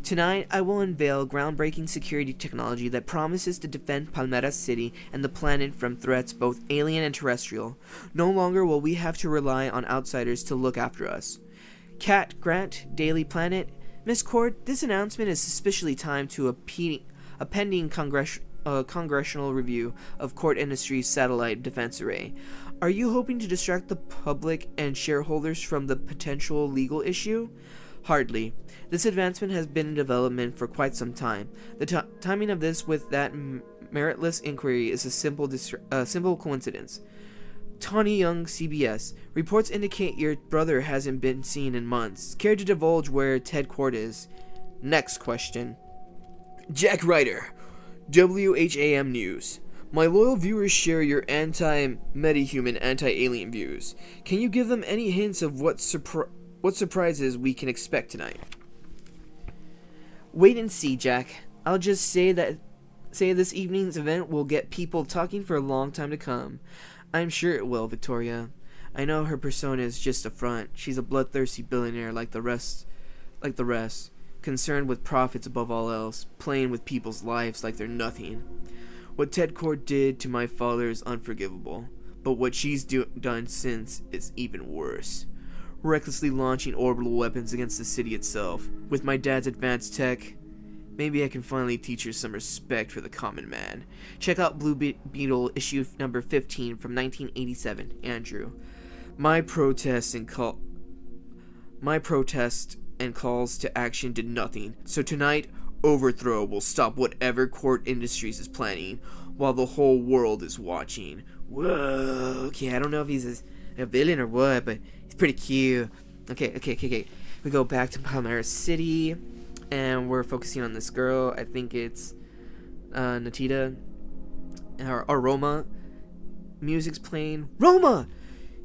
Tonight, I will unveil groundbreaking security technology that promises to defend Palmera City and the planet from threats both alien and terrestrial. No longer will we have to rely on outsiders to look after us. Cat, Grant, Daily Planet, Miss Cord, this announcement is suspiciously timed to a pending congressional review of Cord Industries' satellite defense array. Are you hoping to distract the public and shareholders from the potential legal issue? Hardly. This advancement has been in development for quite some time. The timing of this with that meritless inquiry is a simple coincidence. Tawny Young, CBS. Reports indicate your brother hasn't been seen in months. Care to divulge where Ted Cord is? Next question. Jack Ryder, WHAM News. My loyal viewers share your anti-metahuman, anti-alien views. Can you give them any hints of what surprises we can expect tonight? Wait and see, Jack. I'll just say this evening's event will get people talking for a long time to come. I'm sure it will, Victoria. I know her persona is just a front. She's a bloodthirsty billionaire like the rest, concerned with profits above all else, playing with people's lives like they're nothing. What Ted Cord did to my father is unforgivable, but what she's done since is even worse. Recklessly launching orbital weapons against the city itself. With my dad's advanced tech, maybe I can finally teach her some respect for the common man. Check out Blue Beetle issue number 15 from 1987, Andrew. My protest and calls to action did nothing, so tonight, overthrow will stop whatever Cord Industries is planning, while the whole world is watching. Whoa, okay, I don't know if he's a villain or what, but he's pretty cute. Okay. We go back to Palmera City, and we're focusing on this girl. I think it's Natita, or Roma. Music's playing. Roma!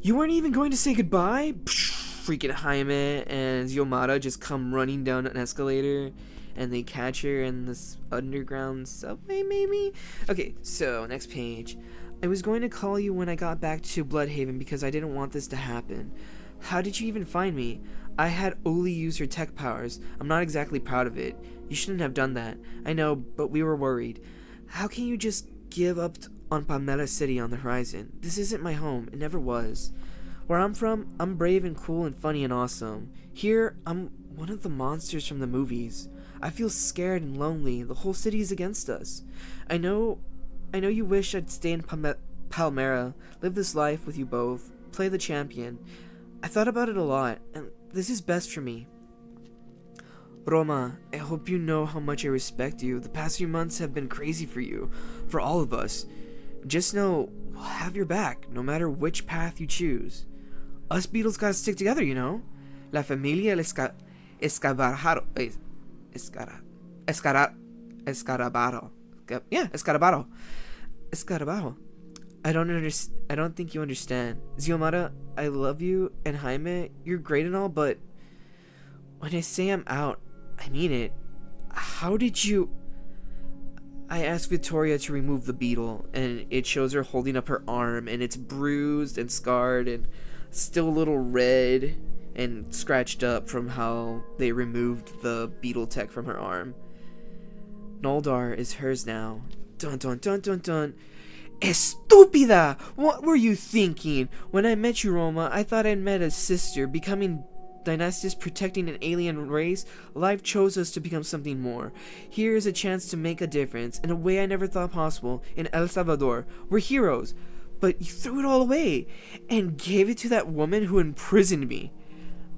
You weren't even going to say goodbye? Freaking Jaime and Xiomara just come running down an escalator, and they catch her in this underground subway, maybe? Okay, so, next page. I was going to call you when I got back to Bloodhaven because I didn't want this to happen. How did you even find me? I had Oli use her tech powers. I'm not exactly proud of it. You shouldn't have done that. I know, but we were worried. How can you just give up on Palmera City on the horizon? This isn't my home. It never was. Where I'm from, I'm brave and cool and funny and awesome. Here, I'm one of the monsters from the movies. I feel scared and lonely. The whole city is against us. I know you wish I'd stay in Palmera, live this life with you both, play the champion. I thought about it a lot, and this is best for me. Roma, I hope you know how much I respect you. The past few months have been crazy for you, for all of us. Just know, we'll have your back, no matter which path you choose. Us Beatles gotta stick together, you know? La familia Escarabaro. Escarabaro. I don't think you understand. Xiomara, I love you, and Jaime, you're great and all, but when I say I'm out, I mean it. How did you... I asked Victoria to remove the beetle, and it shows her holding up her arm, and it's bruised and scarred and still a little red and scratched up from how they removed the beetle tech from her arm. Noldar is hers now. Dun dun dun dun dun. Estúpida! What were you thinking? When I met you, Roma, I thought I'd met a sister. Becoming Dynastis, protecting an alien race, life chose us to become something more. Here is a chance to make a difference, in a way I never thought possible, in El Salvador. We're heroes. But you threw it all away, and gave it to that woman who imprisoned me.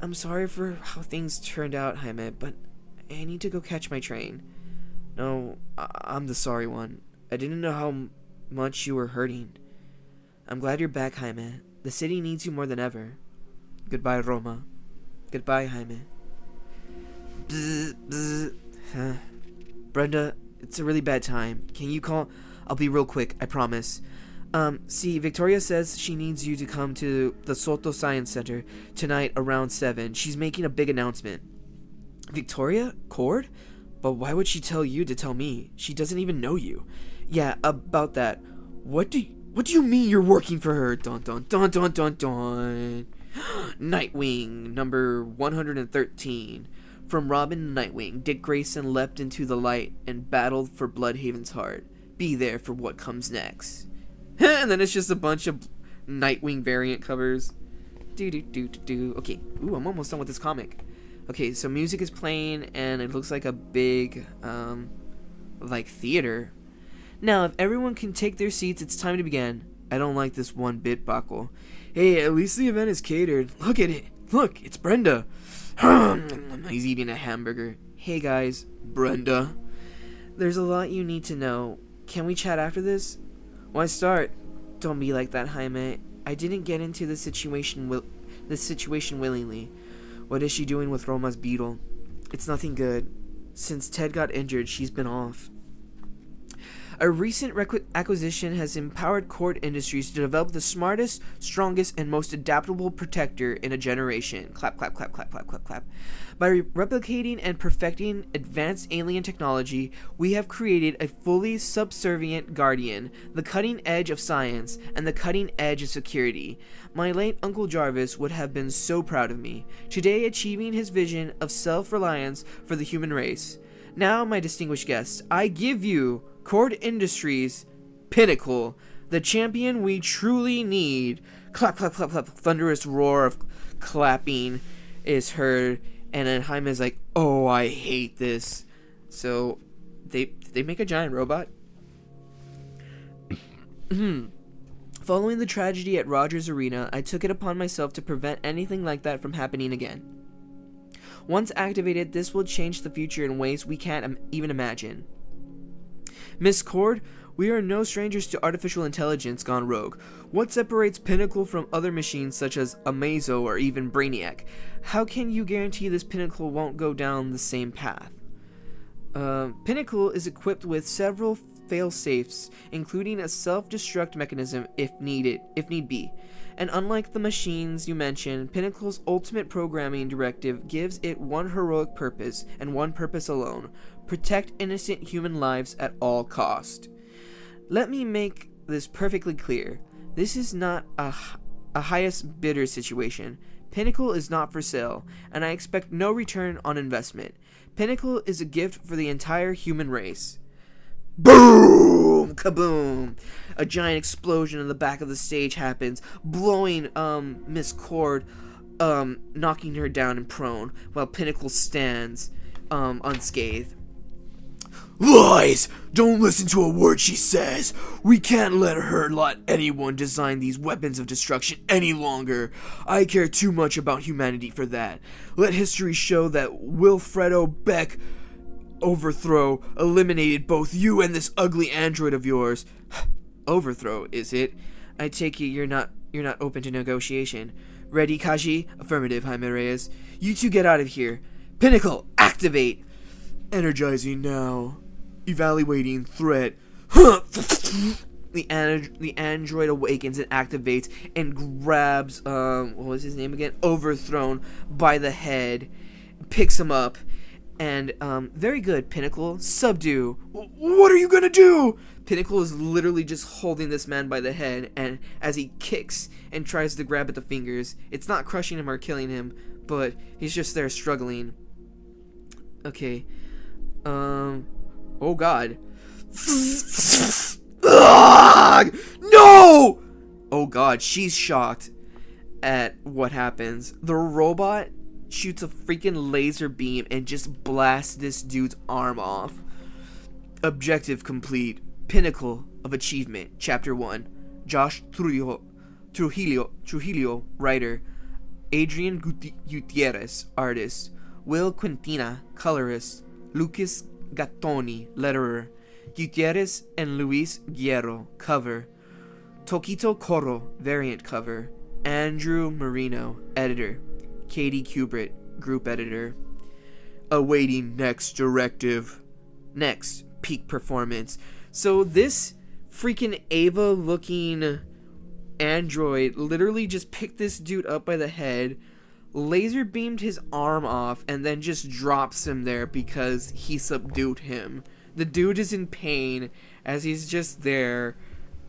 I'm sorry for how things turned out, Jaime, but I need to go catch my train. No, I'm the sorry one. I didn't know how much you were hurting. I'm glad you're back, Jaime. The city needs you more than ever. Goodbye, Roma. Goodbye, Jaime. Bzz, bzz. Brenda, it's a really bad time. Can you call? I'll be real quick, I promise. See, Victoria says she needs you to come to the Soto Science Center tonight around 7. She's making a big announcement. Victoria? Cord? But why would she tell you to tell me? She doesn't even know you. Yeah, about that. What do you mean you're working for her? Dun dun dun dun dun dun. Nightwing, number 113. From Robin to Nightwing, Dick Grayson leapt into the light and battled for Bloodhaven's heart. Be there for what comes next. And then it's just a bunch of Nightwing variant covers. Okay, ooh, I'm almost done with this comic. Okay, so music is playing, and it looks like a big, like theater. Now, if everyone can take their seats, it's time to begin. I don't like this one bit, Buckle. Hey, at least the event is catered. Look at it. Look, it's Brenda. He's eating a hamburger. Hey guys, Brenda. There's a lot you need to know. Can we chat after this? Why start? Don't be like that, Jaime. I didn't get into this situation willingly. What is she doing with Roma's beetle? It's nothing good. Since Ted got injured, she's been off. A recent acquisition has empowered Cord Industries to develop the smartest, strongest, and most adaptable protector in a generation. Clap, clap, clap, clap, clap, clap, clap. By replicating and perfecting advanced alien technology, we have created a fully subservient guardian, the cutting edge of science, and the cutting edge of security. My late Uncle Jarvis would have been so proud of me, today achieving his vision of self-reliance for the human race. Now, my distinguished guests, I give you Cord Industries Pinnacle, the champion we truly need. Clap, clap, clap, clap. Thunderous roar of clapping is heard, and then Jaime's like, "Oh, I hate this." So, they make a giant robot. Following the tragedy at Rogers Arena, I took it upon myself to prevent anything like that from happening again. Once activated, this will change the future in ways we can't even imagine. Miss Cord, we are no strangers to artificial intelligence gone rogue. What separates Pinnacle from other machines such as Amazo or even Brainiac? How can you guarantee this Pinnacle won't go down the same path? Pinnacle is equipped with several fail-safes, including a self-destruct mechanism if need be. And unlike the machines you mentioned, Pinnacle's ultimate programming directive gives it one heroic purpose, and one purpose alone: protect innocent human lives at all cost. Let me make this perfectly clear. This is not a highest bidder situation. Pinnacle is not for sale, and I expect no return on investment. Pinnacle is a gift for the entire human race. Boom! Kaboom! A giant explosion in the back of the stage happens, blowing Miss Cord, knocking her down and prone, while Pinnacle stands unscathed. Lies! Don't listen to a word she says. We can't let anyone design these weapons of destruction any longer. I care too much about humanity for that. Let history show that Wilfredo Beck Overthrow eliminated both you and this ugly android of yours. Overthrow, is it? I take it you're not open to negotiation. Ready, Kaji? Affirmative, Jaime Reyes. You two get out of here. Pinnacle, activate! Energizing now. Evaluating threat. The android awakens and activates and grabs, what was his name again? Overthrown by the head, picks him up, and, very good, Pinnacle, subdue. What are you gonna do? Pinnacle is literally just holding this man by the head, and as he kicks and tries to grab at the fingers, it's not crushing him or killing him, but he's just there struggling. Okay. Oh god. No! Oh god, she's shocked at what happens. The robot shoots a freaking laser beam and just blasts this dude's arm off. Objective complete. Pinnacle of achievement. Chapter 1. Josh Trujillo, writer. Adrian Gutierrez, artist. Will Quintina, colorist. Lucas Gattoni, letterer. Gutierrez and Luis Guerrero, cover. Tokito Koro, variant cover. Andrew Marino, editor. Katie Kubert, group editor. Awaiting next directive. Next, peak performance. So this freaking Ava looking android literally just picked this dude up by the head, laser beamed his arm off, and then just drops him there because he subdued him. The dude is in pain as he's just there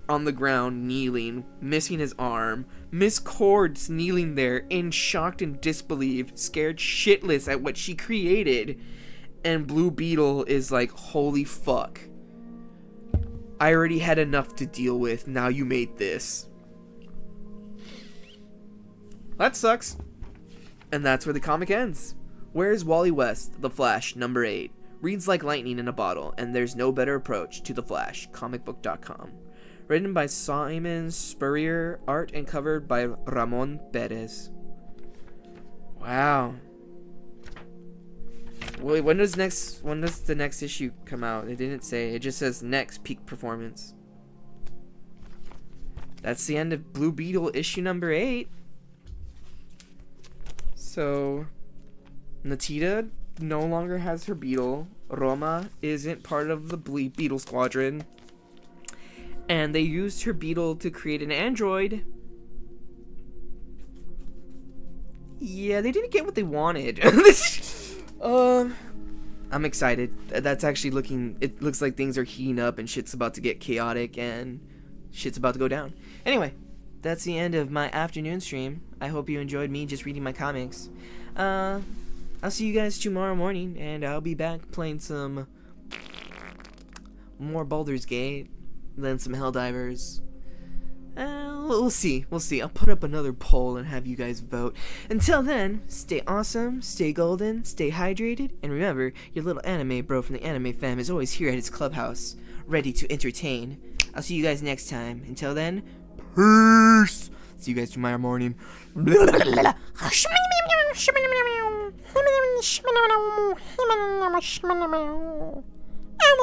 on the ground kneeling, missing his arm. Miss Cord's kneeling there in shocked and disbelief, scared shitless at what she created. And Blue Beetle is like, holy fuck. I already had enough to deal with, now you made this. That sucks. And that's where the comic ends. Where's Wally West, The Flash, number 8? Reads like lightning in a bottle, and there's no better approach to The Flash, comicbook.com. Written by Simon Spurrier, art and covered by Ramon Perez. Wow. Wait, when does the next issue come out? It didn't say. It just says next peak performance. That's the end of Blue Beetle issue number 8. So, Natita no longer has her beetle. Roma isn't part of the Beetle Squadron. And they used her beetle to create an android. Yeah, they didn't get what they wanted. I'm excited. That's actually it looks like things are heating up and shit's about to get chaotic and shit's about to go down. Anyway, that's the end of my afternoon stream. I hope you enjoyed me just reading my comics. I'll see you guys tomorrow morning, and I'll be back playing some more Baldur's Gate, then some Helldivers. We'll see. I'll put up another poll and have you guys vote. Until then, stay awesome, stay golden, stay hydrated, and remember, your little anime bro from the anime fam is always here at his clubhouse, ready to entertain. I'll see you guys next time. Until then, peace. See you guys tomorrow morning. Elmo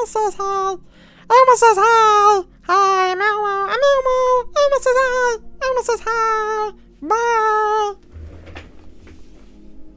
says hi. Elmo says hi. Hi, I'm Elmo. I'm Elmo. Elmo says hi. Elmo says hi. Bye.